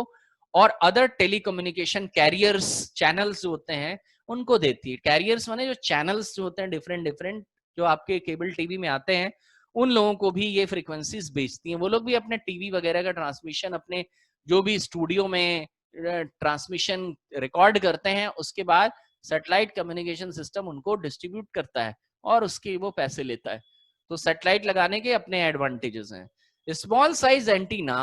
और अदर टेलीकम्युनिकेशन कैरियर्स, चैनल्स जो होते हैं उनको देती है। कैरियर्स माने जो चैनल्स जो होते हैं डिफरेंट डिफरेंट, जो आपके केबल टीवी में आते हैं, उन लोगों को भी ये फ्रीक्वेंसीज बेचती हैं। वो लोग भी अपने टीवी वगैरह का ट्रांसमिशन अपने जो भी स्टूडियो में ट्रांसमिशन रिकॉर्ड करते हैं, उसके बाद सैटेलाइट कम्युनिकेशन सिस्टम उनको डिस्ट्रीब्यूट करता है और उसके वो पैसे लेता है। तो सैटेलाइट लगाने के अपने एडवांटेजेस हैं। Small size antenna,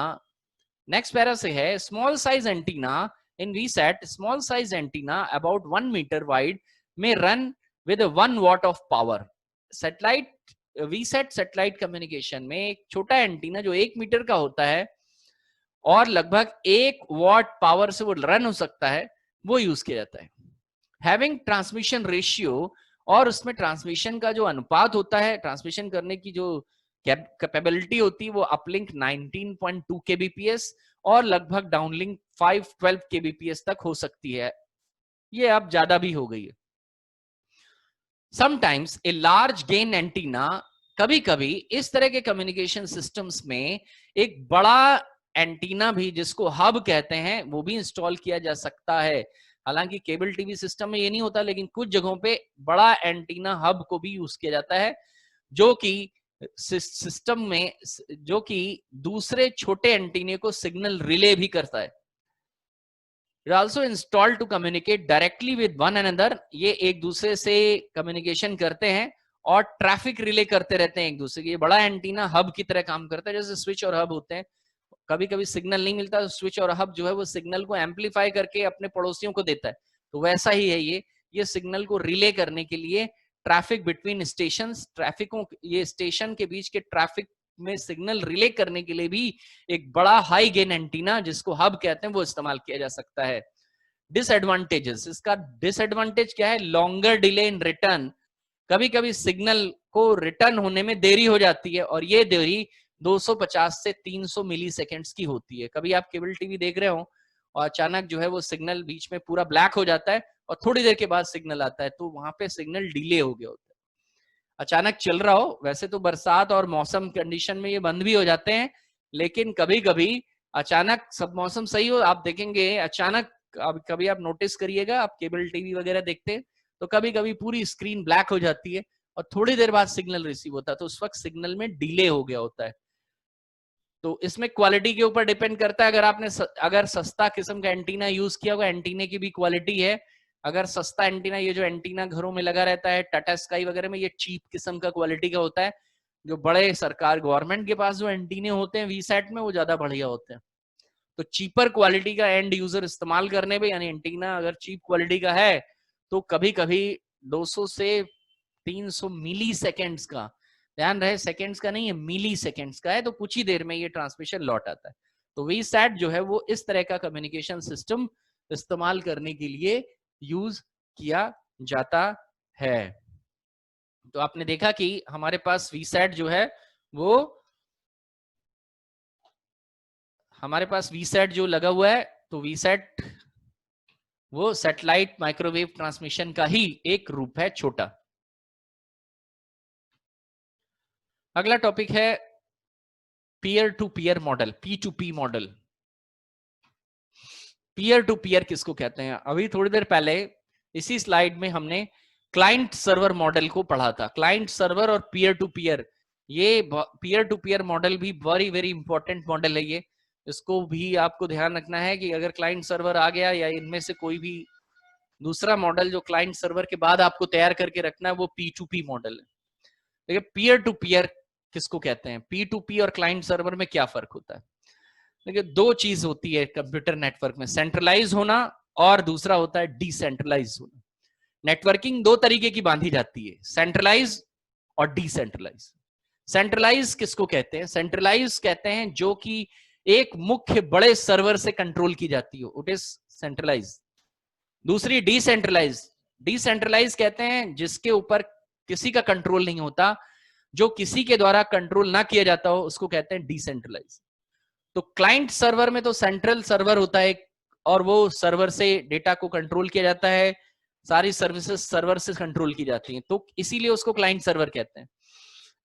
next para से है, small size antenna in VSAT, small size antenna about 1 metre wide में run with 1 watt of power. Satellite VSAT satellite communication में एक छोटा एंटीना जो 1 मीटर का होता है और लगभग 1 वॉट पावर से वो रन हो सकता है, वो यूज किया जाता है। हैविंग ट्रांसमिशन रेशियो, और उसमें ट्रांसमिशन का जो अनुपात होता है, ट्रांसमिशन करने की जो कैपेबिलिटी होती है, वो अपलिंक 19.2 kbps और लगभग डाउनलिंक 512 kbps तक हो सकती है। ये अब ज्यादा भी हो गई है। Sometimes a large gain antenna, कभी कभी इस तरह के कम्युनिकेशन सिस्टम्स में एक बड़ा एंटीना भी, जिसको हब कहते हैं, वो भी इंस्टॉल किया जा सकता है। हालांकि केबल टीवी सिस्टम में ये नहीं होता, लेकिन कुछ जगहों पे बड़ा एंटीना हब को भी यूज किया जाता है, जो कि सिस्टम में, जो कि दूसरे छोटे एंटीने को सिग्नल रिले भी करता है। It also installed to communicate directly with one another. ये एक दूसरे से कम्युनिकेशन करते हैं और ट्रैफिक रिले करते रहते हैं एक दूसरे के। ये बड़ा एंटीना हब की तरह काम करता है, जैसे स्विच और हब होते हैं। कभी कभी सिग्नल नहीं मिलता तो स्विच और हब जो है वो सिग्नल को एम्पलीफाई करके अपने पड़ोसियों को देता है। तो वैसा ही है ये सिग्नल को रिले करने के लिए ट्रैफिक बिटवीन स्टेशन, ट्रैफिकों, ये स्टेशन के बीच के ट्रैफिक में सिग्नल रिले करने के लिए भी एक बड़ा हाई गेन एंटीना, जिसको हब कहते हैं, वो इस्तेमाल किया जा सकता है। डिसएडवांटेजेस, इसका डिसएडवांटेज क्या है? Longer delay in return. कभी कभी सिग्नल को रिटर्न होने में देरी हो जाती है और ये देरी 250 से 300 मिली सेकेंड्स की होती है। कभी आप केबल टीवी देख रहे हो और अचानक जो है वो सिग्नल बीच में पूरा ब्लैक हो जाता है और थोड़ी देर के बाद सिग्नल आता है, तो वहां पे सिग्नल डिले हो गया होता है। अचानक चल रहा हो, वैसे तो बरसात और मौसम कंडीशन में ये बंद भी हो जाते हैं, लेकिन कभी कभी अचानक सब मौसम सही हो, आप देखेंगे अचानक, कभी आप नोटिस करिएगा, आप केबल टीवी वगैरह देखते हैं तो कभी कभी पूरी स्क्रीन ब्लैक हो जाती है और थोड़ी देर बाद सिग्नल रिसीव होता है, तो उस वक्त सिग्नल में डिले हो गया होता है। तो इसमें क्वालिटी के ऊपर डिपेंड करता है। अगर आपने अगर सस्ता किस्म का एंटीना यूज किया होगा, एंटीने की भी क्वालिटी है। अगर सस्ता एंटीना, ये जो एंटीना घरों में लगा रहता है टाटा स्काई वगैरह में, ये चीप किस्म का क्वालिटी का होता है। जो बड़े सरकार गवर्नमेंट के पास जो एंटीने होते हैं वीसैट में, वो ज्यादा बढ़िया होते हैं। तो चीपर क्वालिटी का एंड यूजर इस्तेमाल करने पे, यानी एंटीना अगर चीप क्वालिटी का है तो कभी कभी 200 से 300 मिली सेकेंड्स का, ध्यान रहे सेकेंड्स का नहीं है, मिली सेकेंड्स का है, तो कुछ ही देर में ये ट्रांसमिशन लौट आता है। तो वीसैट जो है वो इस तरह का कम्युनिकेशन सिस्टम इस्तेमाल करने के लिए यूज किया जाता है। तो आपने देखा कि हमारे पास वीसैट जो है वो, हमारे पास वीसैट जो लगा हुआ है, तो वीसैट वो सैटेलाइट माइक्रोवेव ट्रांसमिशन का ही एक रूप है, छोटा। अगला टॉपिक है peer to peer model, P2P model. Peer to peer किसको कहते हैं? अभी थोड़ी देर पहले इसी स्लाइड में हमने क्लाइंट सर्वर मॉडल को पढ़ा था। क्लाइंट सर्वर और पीयर टू पीयर, ये पीयर टू पीयर मॉडल भी वेरी वेरी इंपॉर्टेंट मॉडल है। ये, इसको भी आपको ध्यान रखना है कि अगर क्लाइंट सर्वर आ गया या इनमें से कोई भी दूसरा मॉडल जो क्लाइंट सर्वर के बाद आपको तैयार करके रखना है, वो P2P मॉडल है। देखिए पीयर टू पीयर किसको कहते हैं? P2P और क्लाइंट सर्वर में क्या फर्क होता है? देखिए दो चीज होती है कंप्यूटर नेटवर्क में, सेंट्रलाइज होना और दूसरा होता है डिसेंट्रलाइज होना। नेटवर्किंग दो तरीके की बांधी जाती है, सेंट्रलाइज और डिसेंट्रलाइज। सेंट्रलाइज किसको कहते हैं? सेंट्रलाइज कहते हैं जो कि एक मुख्य बड़े सर्वर से कंट्रोल की जाती हो, इट इज सेंट्रलाइज। दूसरी डिसेंट्रलाइज। डिसेंट्रलाइज कहते हैं जिसके ऊपर किसी का कंट्रोल नहीं होता, जो किसी के द्वारा कंट्रोल ना किया जाता हो, उसको कहते हैं डिसेंट्रलाइज। तो क्लाइंट सर्वर में तो सेंट्रल सर्वर होता है और वो सर्वर से डेटा को कंट्रोल किया जाता है, सारी सर्विसेज सर्वर से कंट्रोल की जाती हैं, तो इसीलिए उसको क्लाइंट सर्वर कहते हैं।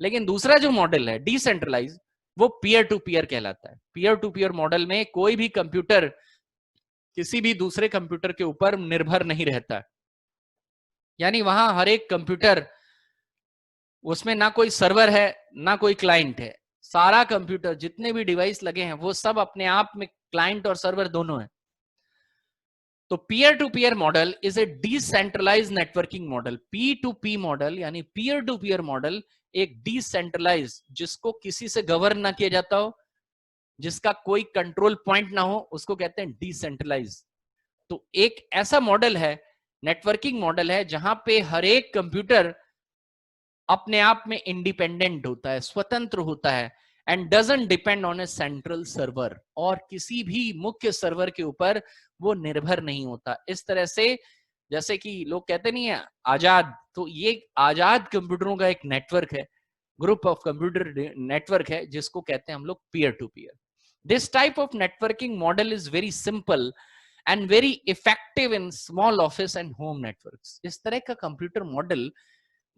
लेकिन दूसरा जो मॉडल है डिसेंट्रलाइज, वो पीयर टू पीयर कहलाता है। पीयर टू पीयर मॉडल में कोई भी कंप्यूटर किसी भी दूसरे कंप्यूटर के ऊपर निर्भर नहीं रहता, यानी वहां हर एक कंप्यूटर, उसमें ना कोई सर्वर है ना कोई क्लाइंट है, सारा कंप्यूटर जितने भी डिवाइस लगे हैं वो सब अपने आप में क्लाइंट और सर्वर दोनों है। तो peer to peer model is a decentralize networking model. P to P model यानी पीयर टू पीयर मॉडल एक डिसेंट्रलाइज, जिसको किसी से गवर्न ना किया जाता हो, जिसका कोई कंट्रोल पॉइंट ना हो, उसको कहते हैं डिसेंट्रलाइज। तो एक ऐसा मॉडल है, नेटवर्किंग मॉडल है, जहां पे हर एक कंप्यूटर अपने आप में इंडिपेंडेंट होता है, स्वतंत्र होता है, and doesn't depend on A central server, और किसी भी मुख्य सर्वर के ऊपर वो निर्भर नहीं होता। इस तरह से जैसे कि लोग कहते नहीं है आजाद, तो ये आजाद कंप्यूटरों का एक नेटवर्क है, ग्रुप ऑफ कंप्यूटर नेटवर्क है, जिसको कहते हैं हम लोग peer to peer. This type of networking model is very simple and very effective in small office and home networks. इस तरह का कंप्यूटर मॉडल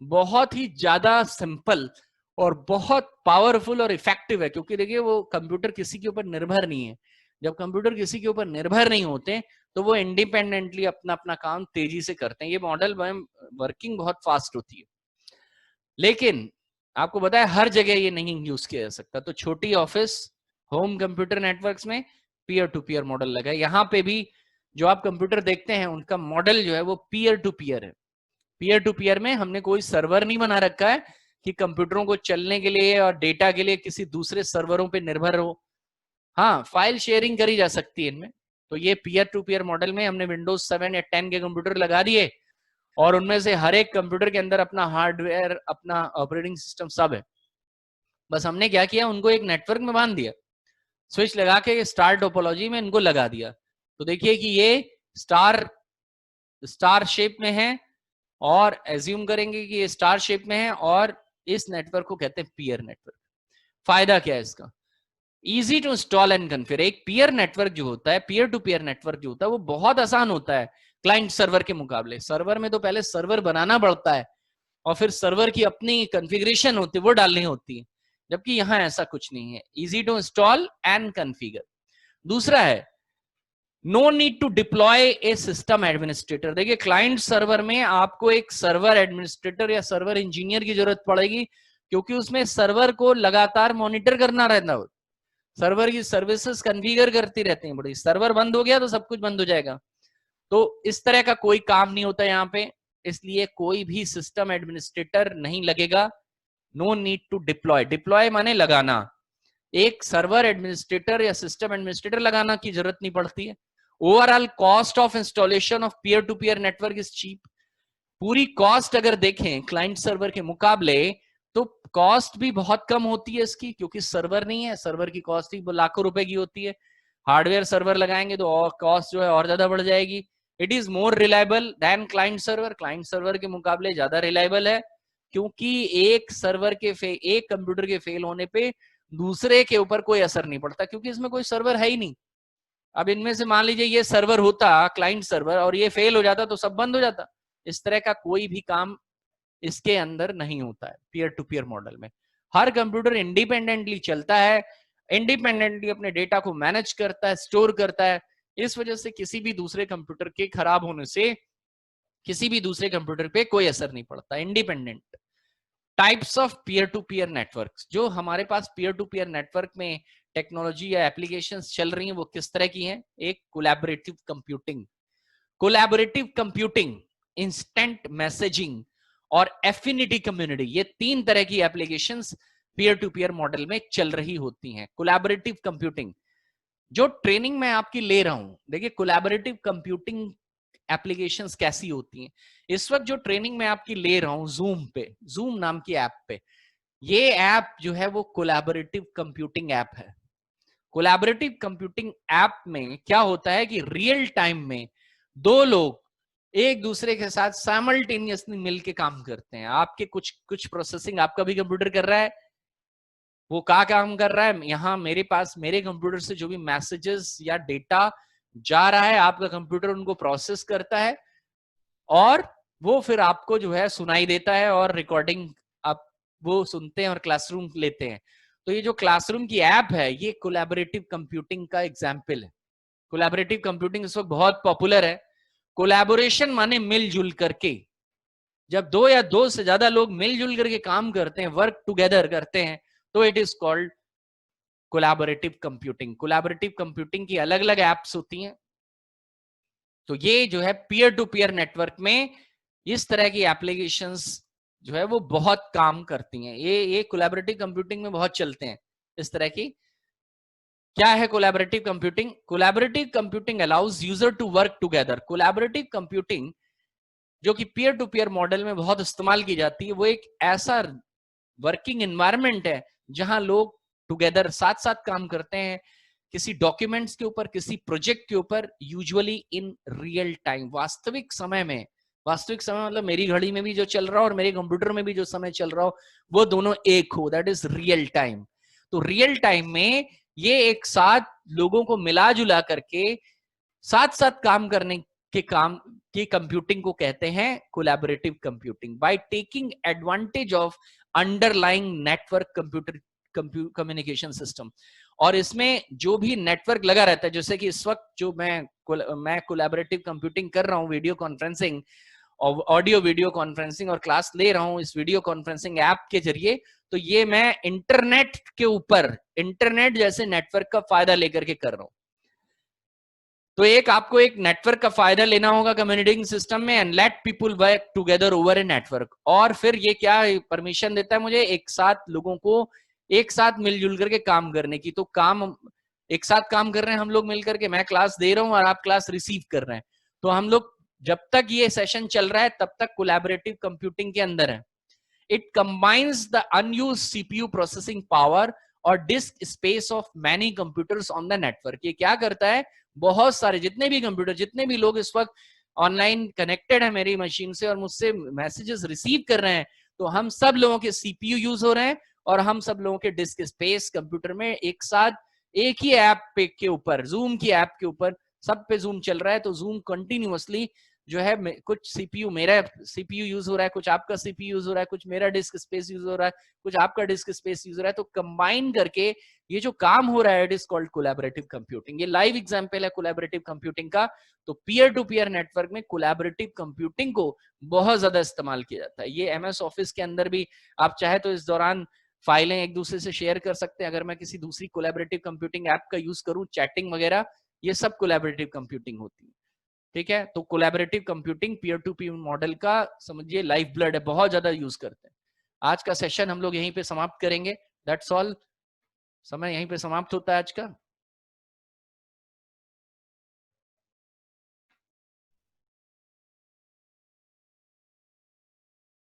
बहुत ही ज्यादा सिंपल और बहुत पावरफुल और इफेक्टिव है, क्योंकि देखिए वो कंप्यूटर किसी के ऊपर निर्भर नहीं है। जब कंप्यूटर किसी के ऊपर निर्भर नहीं होते तो वो इंडिपेंडेंटली अपना अपना काम तेजी से करते हैं। ये मॉडल वर्किंग बहुत फास्ट होती है, लेकिन आपको बताया हर जगह ये नहीं यूज किया जा सकता। तो छोटी ऑफिस होम कंप्यूटर नेटवर्क्स में पीयर टू पीयर मॉडल लगा है। यहाँ पे भी जो आप कंप्यूटर देखते हैं उनका मॉडल जो है वो पीयर टू पीयर है। पीयर टू पीयर में हमने कोई सर्वर नहीं बना रखा है कि कंप्यूटरों को चलने के लिए और डेटा के लिए किसी दूसरे सर्वरों पे निर्भर हो। हाँ, फाइल शेयरिंग करी जा सकती है इनमें। तो ये पीयर टू पीयर मॉडल में हमने विंडोज 7 या 10 के कंप्यूटर लगा दिए, और उनमें से हर एक कंप्यूटर के अंदर अपना हार्डवेयर, अपना ऑपरेटिंग सिस्टम सब है। बस हमने क्या किया, उनको एक नेटवर्क में बांध दिया, स्विच लगा के स्टार टोपोलॉजी में इनको लगा दिया। तो देखिए कि ये स्टार शेप में है, और एज्यूम करेंगे कि ये स्टार शेप में है, और इस नेटवर्क को कहते हैं पीयर नेटवर्क। फायदा क्या है इसका? Easy to install and configure. एक पीयर नेटवर्क जो होता है, पीयर टू पीयर नेटवर्क जो होता है, वो बहुत आसान होता है क्लाइंट सर्वर के मुकाबले। सर्वर में तो पहले सर्वर बनाना पड़ता है और फिर सर्वर की अपनी कॉन्फ़िगरेशन होती है, वो डालनी होती है, जबकि यहां ऐसा कुछ नहीं है। Easy to install and configure. दूसरा है no need to deploy a system administrator. देखिए क्लाइंट सर्वर में आपको एक सर्वर एडमिनिस्ट्रेटर या सर्वर इंजीनियर की जरूरत पड़ेगी, क्योंकि उसमें सर्वर को लगातार मॉनिटर करना रहता है, सर्वर की सर्विसेज कॉन्फ़िगर करती रहती हैं। बड़ी सर्वर बंद हो गया तो सब कुछ बंद हो जाएगा। तो इस तरह का कोई काम नहीं होता यहाँ पे, इसलिए कोई भी सिस्टम एडमिनिस्ट्रेटर नहीं लगेगा। No need to deploy. Deploy माने लगाना। एक सर्वर एडमिनिस्ट्रेटर या सिस्टम एडमिनिस्ट्रेटर लगाना की जरूरत नहीं पड़ती है। Overall cost of installation of peer to peer network is cheap. पूरी कॉस्ट अगर देखें क्लाइंट सर्वर के मुकाबले, तो कॉस्ट भी बहुत कम होती है इसकी, क्योंकि सर्वर नहीं है, सर्वर की कॉस्ट ही लाखों रुपए की होती है। हार्डवेयर सर्वर लगाएंगे तो और कॉस्ट जो है और ज्यादा बढ़ जाएगी। It is more reliable then client server. Client server के मुकाबले ज्यादा रिलायबल है, क्योंकि एक सर्वर के एक कंप्यूटर के फेल होने पे दूसरे के ऊपर कोई असर नहीं पड़ता, क्योंकि इसमें कोई सर्वर है ही नहीं। अब इनमें से मान लीजिए ये सर्वर होता क्लाइंट सर्वर और ये फेल हो जाता तो सब बंद हो जाता। इस तरह का कोई भी काम इसके अंदर नहीं होता है पीयर टू पीयर मॉडल में। हर कंप्यूटर इंडिपेंडेंटली चलता है, इंडिपेंडेंटली अपने डेटा को मैनेज करता है, स्टोर करता है। इस वजह से किसी भी दूसरे कंप्यूटर के खराब होने से किसी भी दूसरे कंप्यूटर पे कोई असर नहीं पड़ता, independent. Types of peer to peer networks. जो हमारे पास पीयर टू पीयर नेटवर्क में टेक्नोलॉजी या एप्लीकेशंस चल रही हैं वो किस तरह की हैं? एक कोलैबोरेटिव कंप्यूटिंग, इंस्टेंट मैसेजिंग और एफिनिटी कम्युनिटी, ये तीन तरह की applications peer to peer model में चल रही होती हैं। कोलैबोरेटिव कंप्यूटिंग जो ट्रेनिंग मैं आपकी ले रहा हूं, देखिए कोलैबोरेटिव कंप्यूटिंग एप्लीकेशंस कैसी होती हैं। इस वक्त जो ट्रेनिंग मैं आपकी ले रहा हूं जूम पे, जूम नाम की ऐप पे, ये ऐप जो है वो कोलैबोरेटिव कंप्यूटिंग ऐप है। कोलैबोरेटिव कंप्यूटिंग ऐप में क्या होता है कि रियल टाइम में दो लोग एक दूसरे के साथ साइमल्टेनियसली मिलके काम करते हैं। आपके कुछ कुछ प्रोसेसिंग आपका भी कंप्यूटर कर रहा है, वो क्या काम कर रहा है, यहाँ मेरे पास मेरे कंप्यूटर से जो भी मैसेजेस या डेटा जा रहा है, आपका कंप्यूटर उनको प्रोसेस करता है और वो फिर आपको जो है सुनाई देता है और रिकॉर्डिंग आप वो सुनते हैं और क्लासरूम लेते हैं। तो ये जो क्लासरूम की ऐप है ये कोलैबोरेटिव कंप्यूटिंग का एग्जाम्पल है। कोलैबोरेटिव कंप्यूटिंग इस वक्त बहुत पॉपुलर है। कोलैबोरेशन माने मिलजुल करके, जब दो या दो से ज्यादा लोग मिलजुल करके काम करते हैं, वर्क टुगेदर करते हैं, तो it is called collaborative computing. Collaborative computing की अलग अलग एप्स होती हैं। तो ये जो है पीयर टू पीयर नेटवर्क में इस तरह की एप्लीकेशंस जो है वो बहुत काम करती हैं। ये कोलैबोरेटिव कंप्यूटिंग में बहुत चलते हैं इस तरह की। क्या है collaborative computing? Collaborative computing allows user to work together. Collaborative computing जो कि पीयर टू पीयर मॉडल में बहुत इस्तेमाल की जाती है, वो एक ऐसा वर्किंग एनवायरनमेंट है जहां लोग टुगेदर साथ साथ काम करते हैं किसी डॉक्यूमेंट्स के ऊपर, किसी प्रोजेक्ट के ऊपर, यूजुअली इन रियल टाइम, वास्तविक समय में। वास्तविक समय मतलब मेरी घड़ी में भी जो चल रहा हो और मेरे कंप्यूटर में भी जो समय चल रहा हो वो दोनों एक हो, दैट इज रियल टाइम। तो रियल टाइम में ये एक साथ लोगों को मिला जुला करके साथ साथ काम करने के काम की कंप्यूटिंग को कहते हैं collaborative computing. By taking advantage of underlying network computer communication system. और इसमें जो भी नेटवर्क लगा रहता है, जैसे कि इस वक्त जो मैं कोलैबोरेटिव कंप्यूटिंग कर रहा हूं, वीडियो कॉन्फ्रेंसिंग और ऑडियो वीडियो कॉन्फ्रेंसिंग और क्लास ले रहा हूं इस वीडियो कॉन्फ्रेंसिंग ऐप के जरिए, तो ये मैं इंटरनेट के ऊपर, इंटरनेट जैसे नेटवर्क का फायदा लेकर के कर रहा हूं। तो एक आपको एक नेटवर्क का फायदा लेना होगा कम्युनिकेटिंग सिस्टम में, and let people work together over a network. और फिर ये क्या परमिशन देता है मुझे, एक साथ लोगों को एक साथ मिलजुल करके काम करने की। तो काम एक साथ काम कर रहे हैं हम लोग मिलकर के, मैं क्लास दे रहा हूं और आप क्लास रिसीव कर रहे हैं, तो हम लोग जब तक ये सेशन चल रहा है तब तक कोलैबोरेटिव कंप्यूटिंग के अंदर है। It combines the unused CPU processing power और disk space of many computers on the network. ये क्या करता है, बहुत सारे जितने भी कंप्यूटर, जितने भी लोग इस वक्त ऑनलाइन कनेक्टेड है मेरी मशीन से और मुझसे मैसेजेस रिसीव कर रहे हैं, तो हम सब लोगों के सीपीयू यूज हो रहे हैं और हम सब लोगों के डिस्क स्पेस कंप्यूटर में एक साथ एक ही ऐप पे के ऊपर, जूम की ऐप के ऊपर, सब पे जूम चल रहा है। तो जूम कंटिन्यूअसली जो है कुछ सीपीयू मेरा सीपीयू यूज हो रहा है, कुछ आपका सीपीयू यूज हो रहा है, कुछ मेरा डिस्क स्पेस यूज हो रहा है, कुछ आपका डिस्क स्पेस यूज हो रहा है। तो कंबाइन करके ये जो काम हो रहा है it is called collaborative computing. ये लाइव एग्जांपल है कोलैबोरेटिव कंप्यूटिंग का। तो पीयर टू पीयर नेटवर्क में कोलैबोरेटिव कंप्यूटिंग को बहुत ज्यादा इस्तेमाल किया जाता है। ये एमएस ऑफिस के अंदर भी आप चाहे तो इस दौरान फाइलें एक दूसरे से शेयर कर सकते हैं। अगर मैं किसी दूसरी कोलैबोरेटिव कंप्यूटिंग ऐप का यूज करूं, चैटिंग वगैरह, ये सब कोलैबोरेटिव कंप्यूटिंग होती है। ठीक है, तो collaborative computing peer to peer model का समझिए लाइफ ब्लड है, बहुत ज्यादा यूज करते हैं। आज का सेशन हम लोग यहीं पे समाप्त करेंगे। दैट्स ऑल, समय यहीं पे समाप्त होता है आज का।